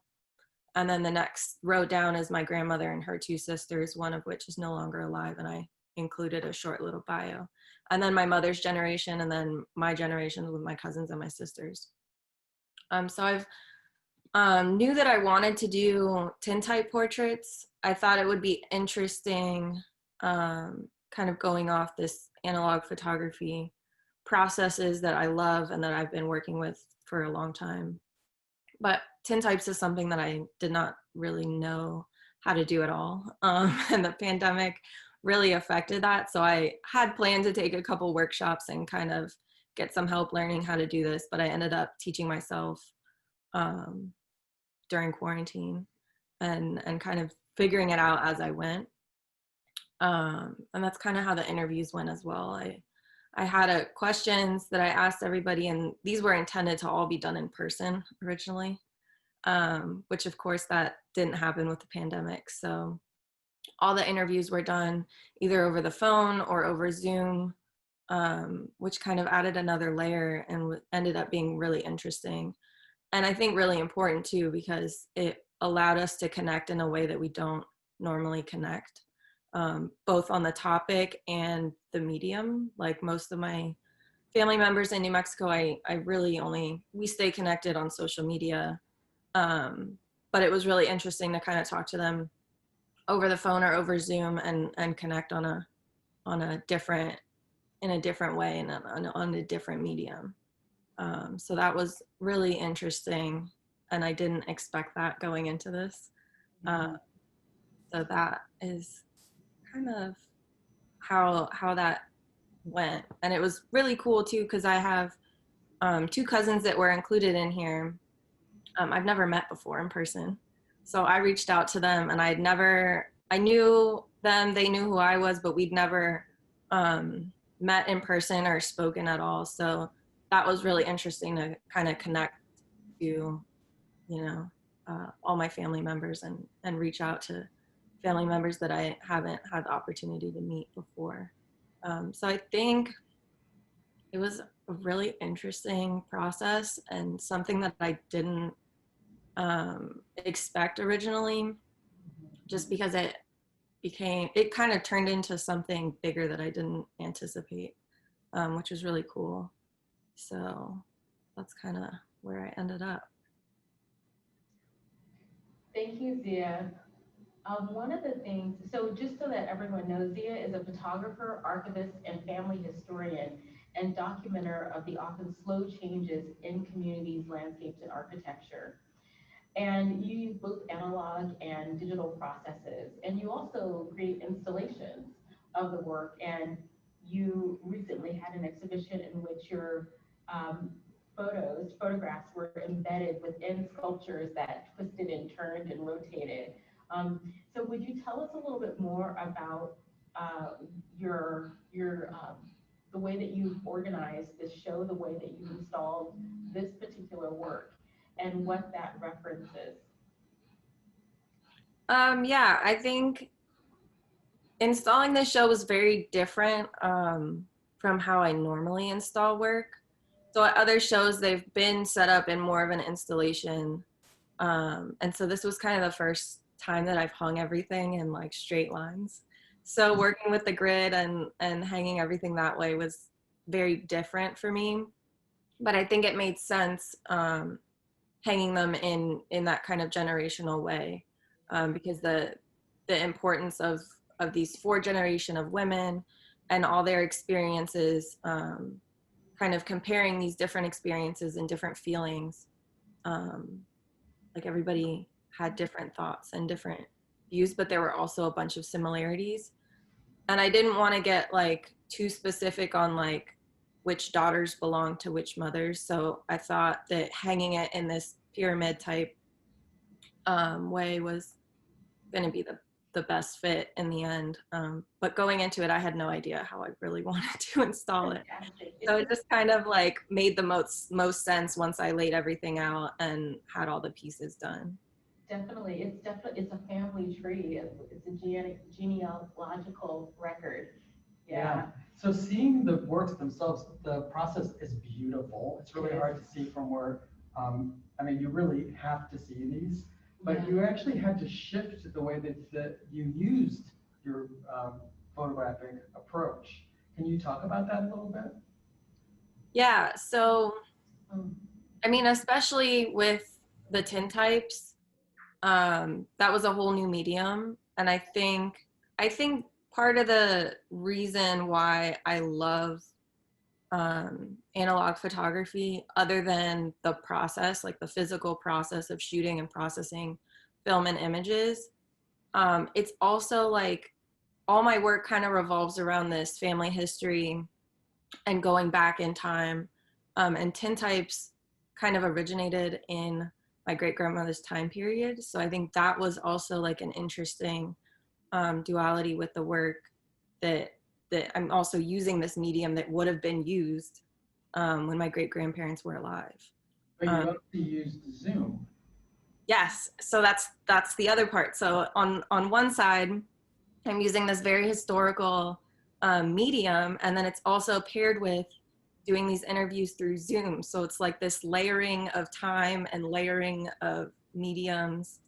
And then the next row down is my grandmother and her two sisters, one of which is no longer alive, and I included a short little bio. And then my mother's generation, and then my generation with my cousins and my sisters. So I've knew that I wanted to do tintype portraits. I thought it would be interesting, kind of going off this analog photography processes that I love and that I've been working with for a long time. But tintypes is something that I did not really know how to do at all. And the pandemic really affected that. So I had planned to take a couple workshops and kind of get some help learning how to do this, but I ended up teaching myself during quarantine and kind of figuring it out as I went. And that's kind of how the interviews went as well. I had questions that I asked everybody, and these were intended to all be done in person originally, which of course that didn't happen with the pandemic. So all the interviews were done either over the phone or over Zoom, which kind of added another layer and ended up being really interesting. And I think really important too, because it allowed us to connect in a way that we don't normally connect, both on the topic and the medium. Like most of my family members in New Mexico, I really we stay connected on social media. But it was really interesting to kind of talk to them over the phone or over Zoom and connect in a different way and on a different medium. So that was really interesting, and I didn't expect that going into this. So that is kind of how that went, and it was really cool too because I have two cousins that were included in here. I've never met before in person, so I reached out to them, and I knew them, they knew who I was, but we'd never met in person or spoken at all. So that was really interesting to kind of connect to, all my family members and reach out to family members that I haven't had the opportunity to meet before. So I think it was a really interesting process and something that I didn't expect originally, just because it kind of turned into something bigger that I didn't anticipate, which was really cool. So that's kind of where I ended up. Thank you, Zia. One of the things, so just so that everyone knows, Zia is a photographer, archivist, and family historian and documenter of the often slow changes in communities, landscapes, and architecture. And you use both analog and digital processes. And you also create installations of the work. And you recently had an exhibition in which your photographs were embedded within sculptures that twisted and turned and rotated. So would you tell us a little bit more about your the way that you've organized this show, the way that you've installed this particular work, and what that references? Yeah, I think installing this show was very different from how I normally install work. So at other shows, they've been set up in more of an installation. And so this was kind of the first time that I've hung everything in like straight lines. So working with the grid and hanging everything that way was very different for me. But I think it made sense hanging them in that kind of generational way, because the importance of these 4 generations of women and all their experiences, kind of comparing these different experiences and different feelings. Like everybody had different thoughts and different views, but there were also a bunch of similarities. And I didn't want to get like too specific on like which daughters belong to which mothers. So I thought that hanging it in this pyramid type way was going to be the best fit in the end. But going into it, I had no idea how I really wanted to install it. So it just kind of like made the most sense once I laid everything out and had all the pieces done. Definitely, it's a family tree. It's a genealogical record. Yeah. So seeing the works themselves, the process is beautiful. It's really hard to see from where, I mean, you really have to see these, but you actually had to shift the way that you used your photographic approach. Can you talk about that a little bit? Yeah, so, I mean, especially with the tintypes, that was a whole new medium. And I think part of the reason why I love analog photography, other than the process, like the physical process of shooting and processing film and images, it's also like all my work kind of revolves around this family history and going back in time. And tintypes kind of originated in my great-grandmother's time period. So I think that was also like an interesting duality with the work, that I'm also using this medium that would have been used when my great-grandparents were alive. But you also used Zoom. Yes, so that's the other part. So on one side, I'm using this very historical medium, and then it's also paired with doing these interviews through Zoom. So it's like this layering of time and layering of mediums,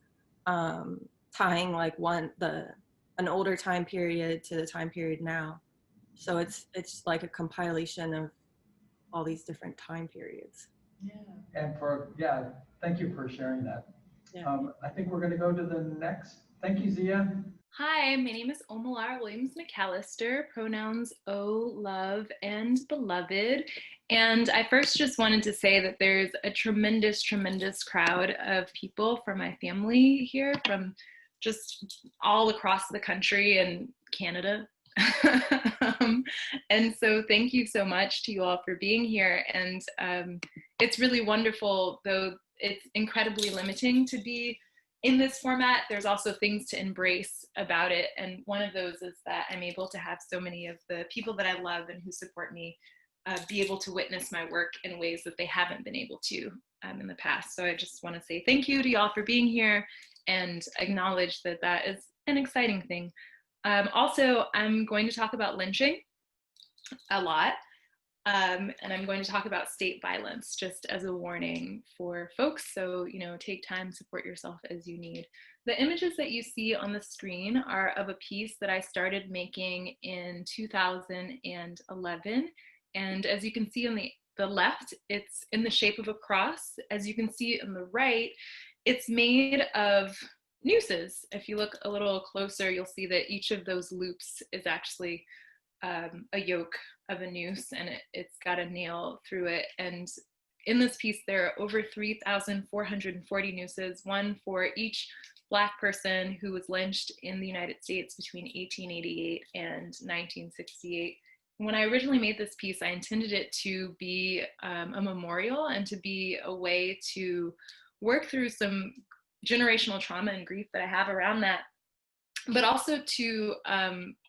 tying like an older time period to the time period now. So it's like a compilation of all these different time periods. Yeah. And thank you for sharing that. Yeah. I think we're going to go to the next. Thank you, Zia. Hi, my name is Omalar Williams McAllister, pronouns O, love, and beloved. And I first just wanted to say that there's a tremendous, tremendous crowd of people from my family here, from just all across the country and Canada. And so thank you so much to you all for being here. And it's really wonderful, though it's incredibly limiting to be in this format. There's also things to embrace about it. And one of those is that I'm able to have so many of the people that I love and who support me be able to witness my work in ways that they haven't been able to in the past. So I just want to say thank you to y'all for being here and acknowledge that that is an exciting thing. Also, I'm going to talk about lynching a lot. And I'm going to talk about state violence just as a warning for folks. So, take time, support yourself as you need. The images that you see on the screen are of a piece that I started making in 2011. And as you can see on the left, it's in the shape of a cross. As you can see on the right, it's made of nooses. If you look a little closer, you'll see that each of those loops is actually a yoke of a noose, and it's got a nail through it. And in this piece, there are over 3,440 nooses, one for each Black person who was lynched in the United States between 1888 and 1968. When I originally made this piece, I intended it to be a memorial and to be a way to work through some generational trauma and grief that I have around that, but also to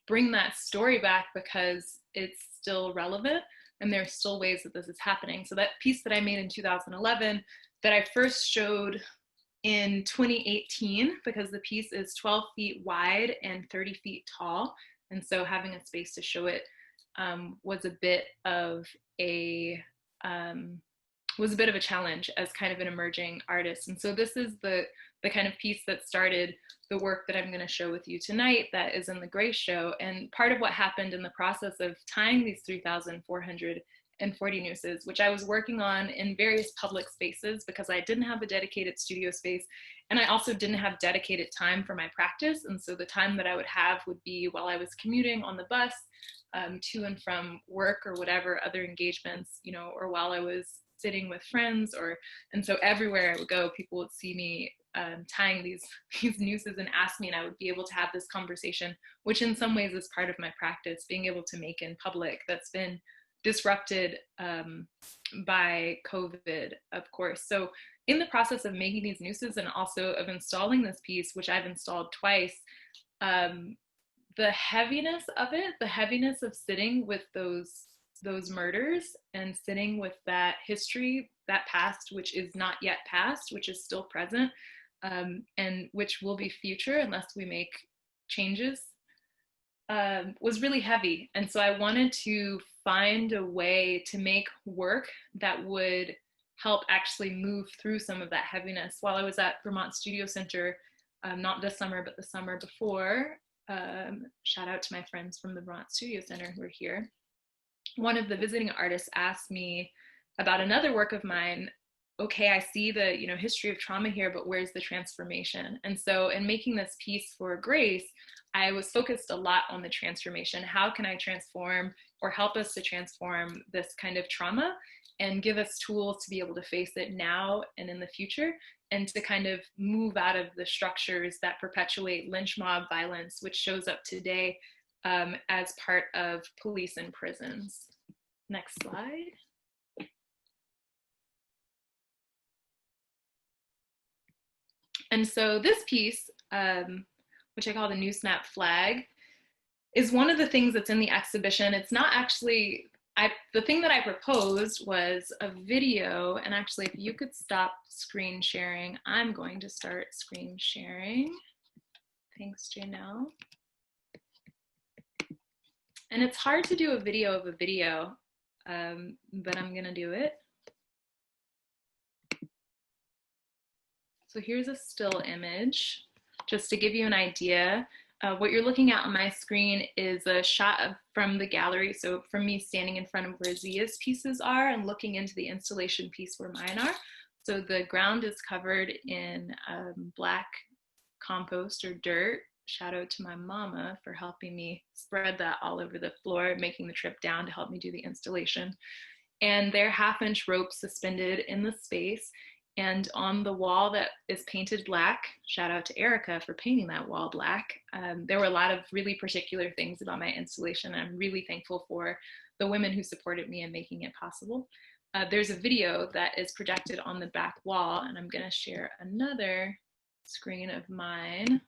bring that story back because it's still relevant and there's still ways that this is happening. So that piece that I made in 2011 that I first showed in 2018, because the piece is 12 feet wide and 30 feet tall, And so having a space to show it was a bit of a challenge as kind of an emerging artist. And so this is the kind of piece that started the work that I'm going to show with you tonight that is in the Grace show. And part of what happened in the process of tying these 3,440 nooses, which I was working on in various public spaces because I didn't have a dedicated studio space, and I also didn't have dedicated time for my practice. And so the time that I would have would be while I was commuting on the bus to and from work or whatever other engagements, you know, or while I was sitting with friends, and so everywhere I would go, people would see me tying these nooses and ask me, and I would be able to have this conversation, which in some ways is part of my practice, being able to make in public, that's been disrupted by COVID, of course. So in the process of making these nooses and also of installing this piece, which I've installed twice, the heaviness of it, the heaviness of sitting with those murders and sitting with that history, that past, which is not yet past, which is still present, and which will be future unless we make changes, was really heavy. And so I wanted to find a way to make work that would help actually move through some of that heaviness. While I was at Vermont Studio Center, not this summer, but the summer before, shout out to my friends from the Vermont Studio Center who are here, one of the visiting artists asked me about another work of mine. Okay, I see the history of trauma here, but where's the transformation? And so in making this piece for Grace, I was focused a lot on the transformation. How can I transform or help us to transform this kind of trauma and give us tools to be able to face it now and in the future, and to kind of move out of the structures that perpetuate lynch mob violence, which shows up today as part of police and prisons. Next slide. And so this piece, which I call the New Snap flag, is one of the things that's in the exhibition. It's not actually, the thing that I proposed was a video, and actually if you could stop screen sharing, I'm going to start screen sharing. Thanks, Janelle. And it's hard to do a video of a video, but I'm gonna do it. So here's a still image, just to give you an idea. What you're looking at on my screen is a shot from the gallery. So from me standing in front of where Zia's pieces are and looking into the installation piece where mine are. So the ground is covered in black compost or dirt. Shout out to my mama for helping me spread that all over the floor, making the trip down to help me do the installation. And there are 1/2-inch ropes suspended in the space. And on the wall that is painted black, shout out to Erica for painting that wall black. There were a lot of really particular things about my installation. I'm really thankful for the women who supported me in making it possible. There's a video that is projected on the back wall, and I'm gonna share another screen of mine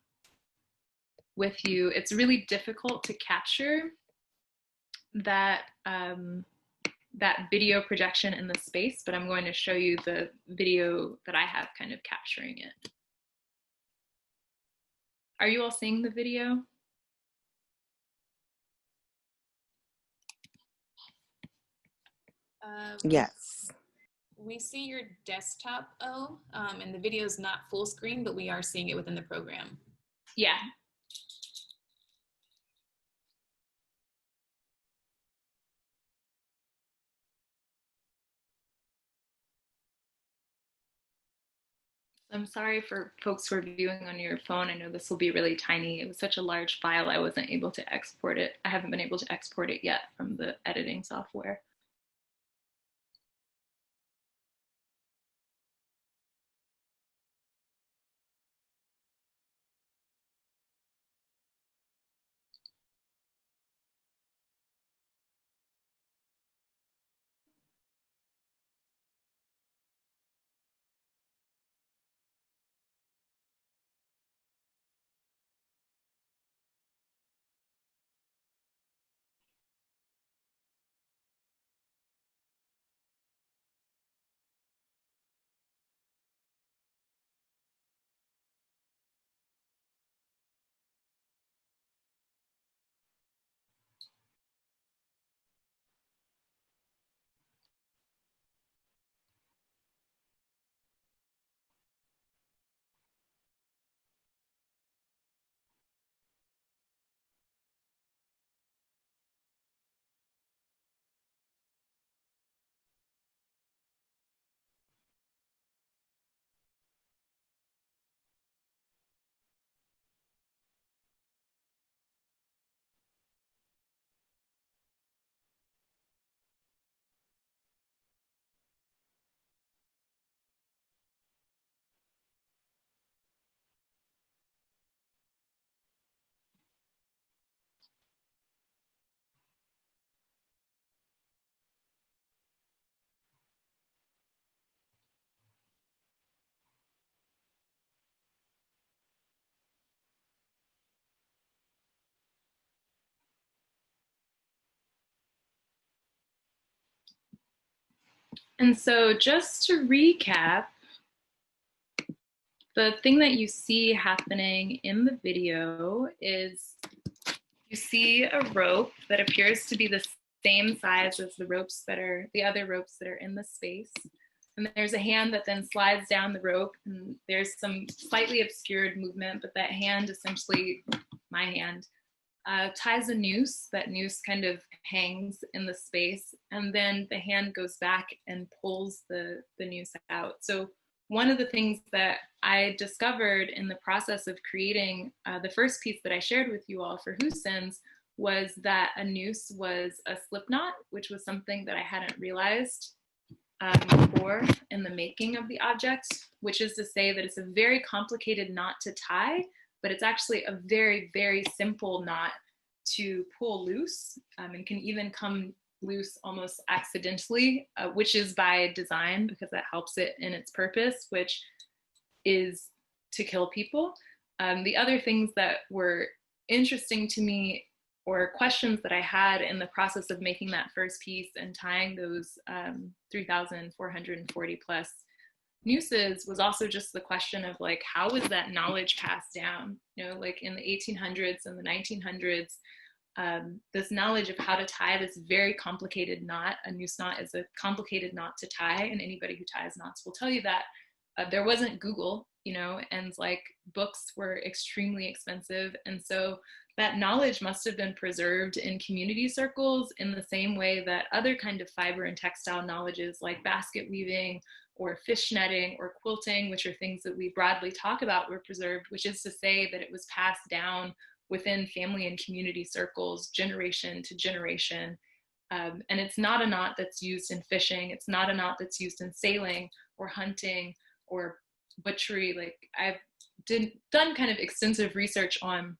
with you. It's really difficult to capture that that video projection in the space, but I'm going to show you the video that I have kind of capturing it. Are you all seeing the video? Yes. We see your desktop, and the video is not full screen, but we are seeing it within the program. Yeah. I'm sorry for folks who are viewing on your phone. I know this will be really tiny. It was such a large file, I wasn't able to export it. I haven't been able to export it yet from the editing software. And so just to recap, the thing that you see happening in the video is you see a rope that appears to be the same size as the other ropes that are in the space. And there's a hand that then slides down the rope, and there's some slightly obscured movement, but that hand, essentially my hand, ties a noose. That noose kind of hangs in the space, and then the hand goes back and pulls the noose out. So one of the things that I discovered in the process of creating the first piece that I shared with you all for Who Sins was that a noose was a slip knot, which was something that I hadn't realized before in the making of the object, which is to say that it's a very complicated knot to tie, but it's actually a very, very simple knot to pull loose, and can even come loose almost accidentally, which is by design because that helps it in its purpose, which is to kill people. The other things that were interesting to me, or questions that I had in the process of making that first piece and tying those 3,440 plus nooses, was also just the question of like, how was that knowledge passed down? You know, like in the 1800s and the 1900s, this knowledge of how to tie this very complicated knot. A noose knot is a complicated knot to tie, and anybody who ties knots will tell you that. There wasn't Google, you know, and like books were extremely expensive. And so that knowledge must have been preserved in community circles in the same way that other kind of fiber and textile knowledges like basket weaving or fish netting or quilting, which are things that we broadly talk about, were preserved, which is to say that it was passed down within family and community circles, generation to generation. And it's not a knot that's used in fishing. It's not a knot that's used in sailing or hunting or butchery. Like I've done kind of extensive research on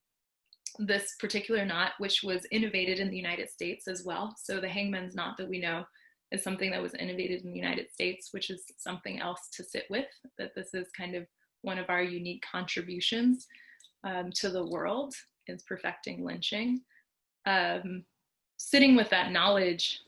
this particular knot, which was innovated in the United States as well. So the hangman's knot that we know is something that was innovated in the United States, which is something else to sit with, that this is kind of one of our unique contributions to the world, is perfecting lynching. Sitting with that knowledge,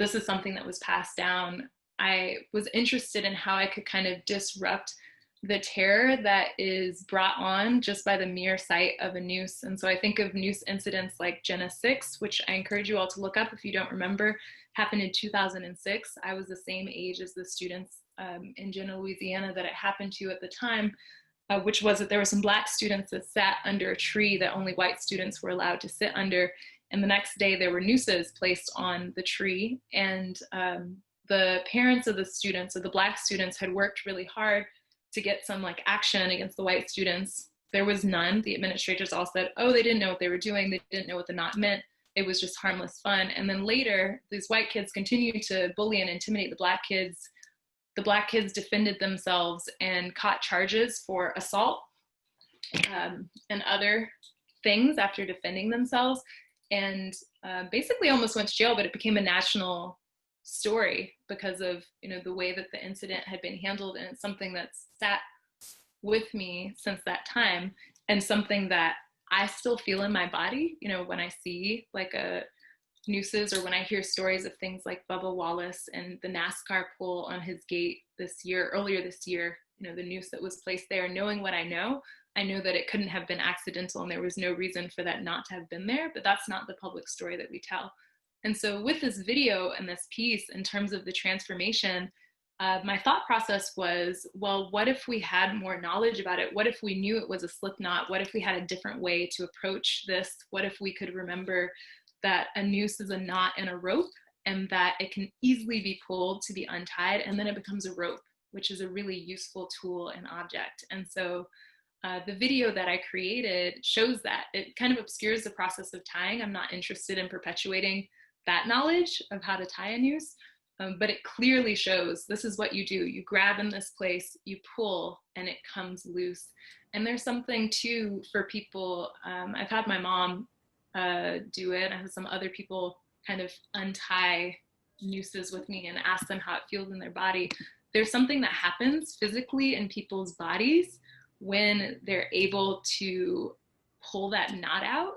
this is something that was passed down. I was interested in how I could kind of disrupt the terror that is brought on just by the mere sight of a noose. And so I think of noose incidents like Jenna 6, which I encourage you all to look up if you don't remember, happened in 2006. I was the same age as the students in Jenna, Louisiana that it happened to at the time, which was that there were some Black students that sat under a tree that only white students were allowed to sit under. And the next day there were nooses placed on the tree. And the parents of the students, of the Black students, had worked really hard to get some like action against the white students. There was none. The administrators all said, oh, they didn't know what they were doing. They didn't know what the knot meant. It was just harmless fun. And then later, these white kids continued to bully and intimidate the Black kids. The Black kids defended themselves and caught charges for assault and other things after defending themselves, and basically almost went to jail, but it became a national story because of, you know, the way that the incident had been handled. And it's something that's sat with me since that time, and something that I still feel in my body, you know, when I see like a nooses, or when I hear stories of things like Bubba Wallace and the NASCAR pole on his gate earlier this year, you know, the noose that was placed there. Knowing what I know that it couldn't have been accidental, and there was no reason for that not to have been there, but that's not the public story that we tell. And so with this video and this piece, in terms of the transformation, my thought process was, well, what if we had more knowledge about it? What if we knew it was a slip knot? What if we had a different way to approach this? What if we could remember that a noose is a knot and a rope, and that it can easily be pulled to be untied, and then it becomes a rope, which is a really useful tool and object. And so the video that I created shows that. It kind of obscures the process of tying. I'm not interested in perpetuating that knowledge of how to tie a noose, but it clearly shows this is what you do. You grab in this place, you pull, and it comes loose. And there's something too for people, I've had my mom do it. I have some other people kind of untie nooses with me and ask them how it feels in their body. There's something that happens physically in people's bodies when they're able to pull that knot out.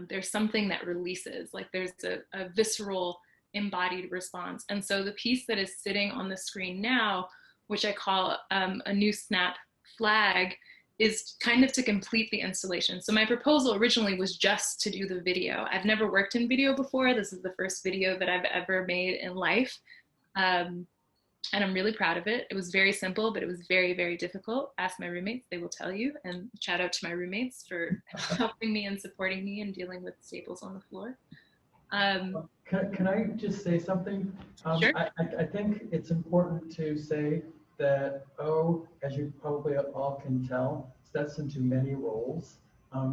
There's something that releases, like there's a visceral embodied response. And so the piece that is sitting on the screen now, which I call a new snap flag, is kind of to complete the installation. So my proposal originally was just to do the video. I've never worked in video before. This is the first video that I've ever made in life. And I'm really proud of it. It was very simple, but it was very, very difficult. Ask my roommates, they will tell you. And shout out to my roommates for helping me and supporting me and dealing with staples on the floor. Can I just say something? Sure. I think it's important to say that O, as you probably all can tell, steps into many roles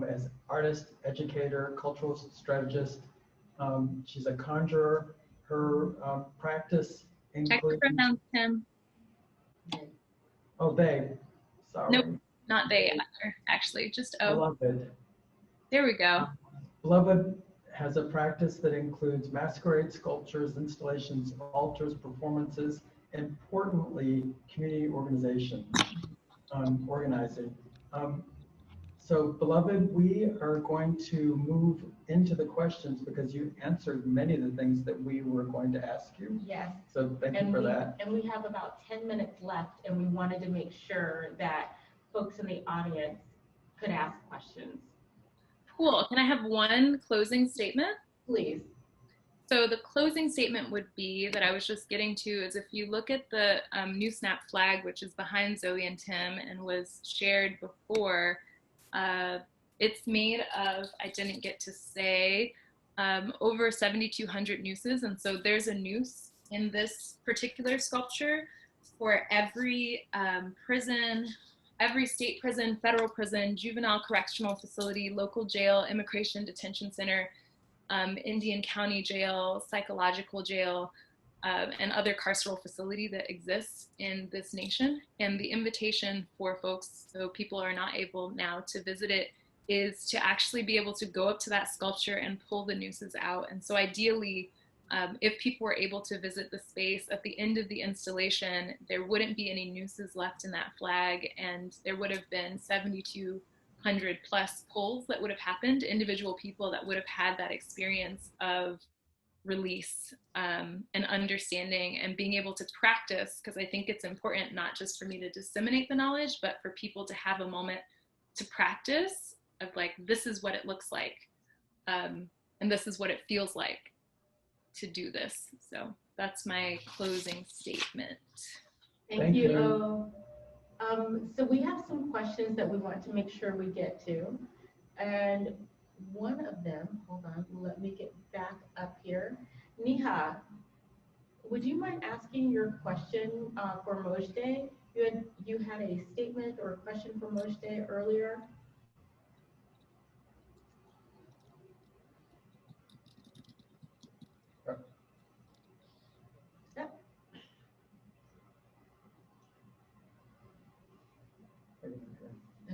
as artist, educator, cultural strategist. She's a conjurer. Her practice Check the includes. pronouns, Tim. Oh, they. Sorry. Nope, not they either, actually, just O. Beloved. There we go. Beloved has a practice that includes masquerade, sculptures, installations, altars, performances, importantly, community organization, organizing. So Beloved, we are going to move into the questions because you answered many of the things that we were going to ask you. Yes. So thank you for that. And we have about 10 minutes left, and we wanted to make sure that folks in the audience could ask questions. Cool. Can I have one closing statement? Please. So the closing statement would be that I was just getting to is if you look at the new snap flag, which is behind Zoe and Tim and was shared before, it's made of, I didn't get to say, over 7,200 nooses. And so there's a noose in this particular sculpture for every prison, every state prison, federal prison, juvenile correctional facility, local jail, immigration detention center, Indian County Jail, psychological jail, and other carceral facility that exists in this nation. And the invitation for folks, so people are not able now to visit it, is to actually be able to go up to that sculpture and pull the nooses out. And so ideally, if people were able to visit the space at the end of the installation, there wouldn't be any nooses left in that flag, and there would have been 7,200 plus pulls that would have happened, individual people that would have had that experience of release and understanding and being able to practice, because I think it's important not just for me to disseminate the knowledge, but for people to have a moment to practice of like, this is what it looks like, and this is what it feels like to do this. So that's my closing statement. Thank you. So we have some questions that we want to make sure we get to. And one of them, hold on, let me get back up here. Neha, would you mind asking your question for Mojde? You had a statement or a question for Mojde earlier.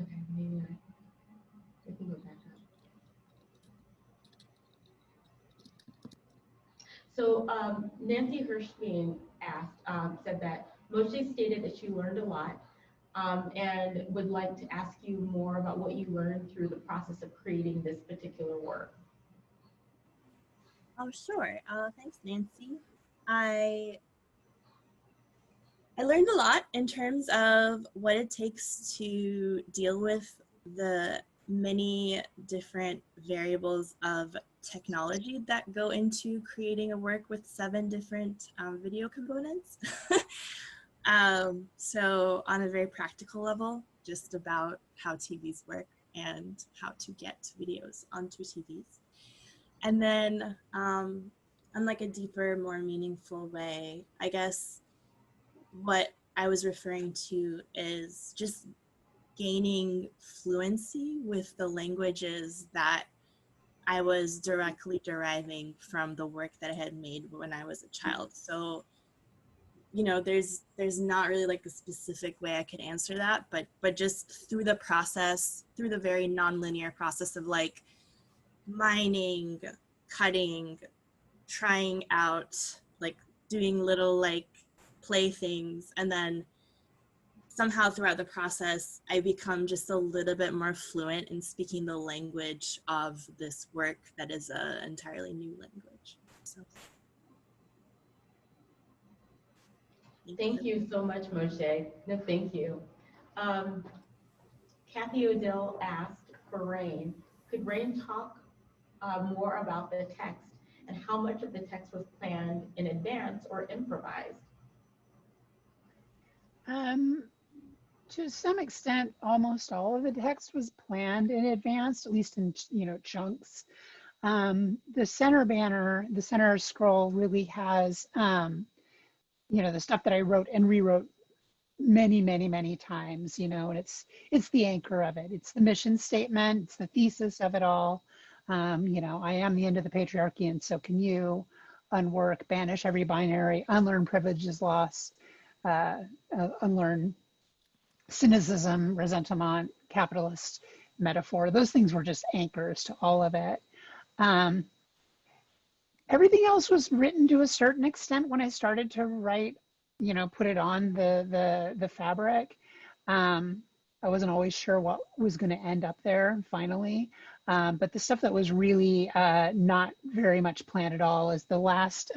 Okay, maybe I can go back up. So Nancy Hirschbein asked, said that Moshe stated that she learned a lot and would like to ask you more about what you learned through the process of creating this particular work. Oh, sure. Thanks, Nancy. I learned a lot in terms of what it takes to deal with the many different variables of technology that go into creating a work with 7 different video components. So on a very practical level, just about how TVs work and how to get videos onto TVs. And then on like a deeper, more meaningful way, I guess what I was referring to is just gaining fluency with the languages that I was directly deriving from the work that I had made when I was a child. So, you know, there's not really like a specific way I could answer that, but just through the process, through the very nonlinear process of like mining, cutting, trying out, like doing little like play things, and then somehow throughout the process, I become just a little bit more fluent in speaking the language of this work that is an entirely new language. So. Thank you so much, Moshe. No, thank you. Kathy Odell asked for Rain. Could Rain talk more about the text and how much of the text was planned in advance or improvised? To some extent, almost all of the text was planned in advance, at least in chunks. The center banner, the center scroll really has the stuff that I wrote and rewrote many, many, many times, and it's the anchor of it. It's the mission statement. It's the thesis of it all. I am the end of the patriarchy, and so can you. Unwork, banish every binary, unlearn privileges lost, unlearn cynicism, resentment, capitalist metaphor. Those things were just anchors to all of it. Everything else was written to a certain extent when I started to write, put it on the fabric. I wasn't always sure what was going to end up there finally. But the stuff that was really not very much planned at all is the last,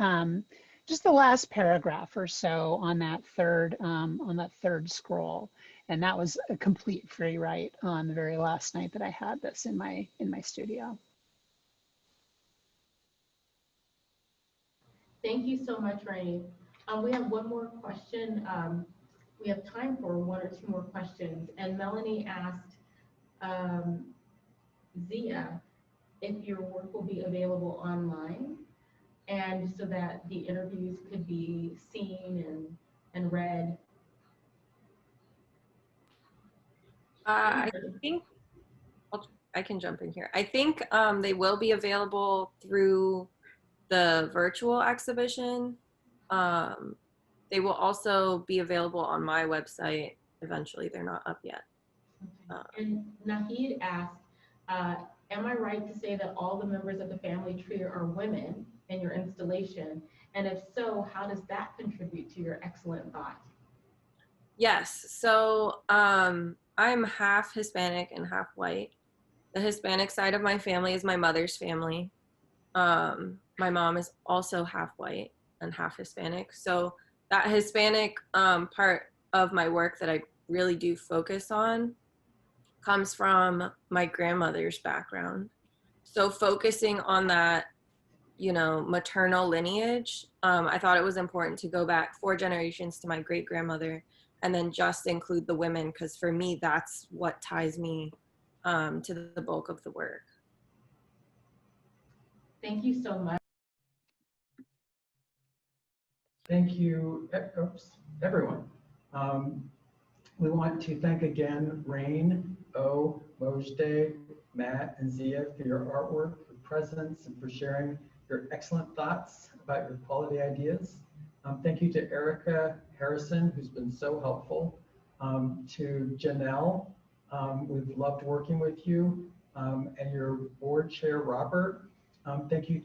just the last paragraph or so on that third scroll. And that was a complete free write on the very last night that I had this in my studio. Thank you so much, Rain. We have one more question. We have time for one or two more questions. And Melanie asked Zia if your work will be available online and so that the interviews could be seen and read. I think I can jump in here. I think they will be available through the virtual exhibition. They will also be available on my website eventually. They're not up yet. Okay. And Nahid asked, am I right to say that all the members of the family tree are women in your installation? And if so, how does that contribute to your excellent thought? Yes, so I'm half Hispanic and half white. The Hispanic side of my family is my mother's family. My mom is also half white and half Hispanic. So that Hispanic part of my work that I really do focus on comes from my grandmother's background. So focusing on that, maternal lineage, I thought it was important to go back 4 generations to my great grandmother and then just include the women, because for me, that's what ties me to the bulk of the work. Thank you so much. Thank you, everyone. We want to thank again Rain, Mojde, Matt, and Zia for your artwork, your presence, and for sharing your excellent thoughts about your quality ideas. Thank you to Erica Harrison, who's been so helpful. To Janelle, we've loved working with you, and your board chair, Robert. Thank you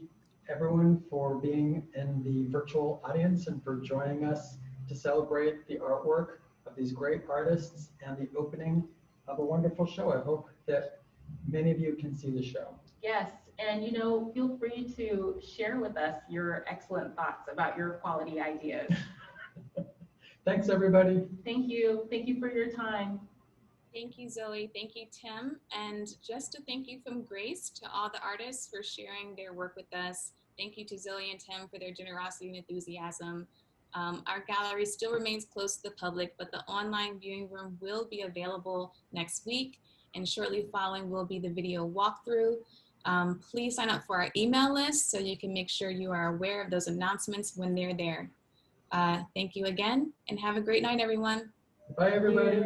everyone for being in the virtual audience and for joining us to celebrate the artwork of these great artists and the opening of a wonderful show. I hope that many of you can see the show. Yes, and feel free to share with us your excellent thoughts about your quality ideas. Thanks, everybody. Thank you. Thank you for your time. Thank you, Zoe. Thank you, Tim. And just a thank you from Grace to all the artists for sharing their work with us. Thank you to Zoe and Tim for their generosity and enthusiasm. Our gallery still remains close to the public, but the online viewing room will be available next week, and shortly following will be the video walkthrough. Please sign up for our email list so you can make sure you are aware of those announcements when they're there. Thank you again, and have a great night, everyone. Bye, everybody.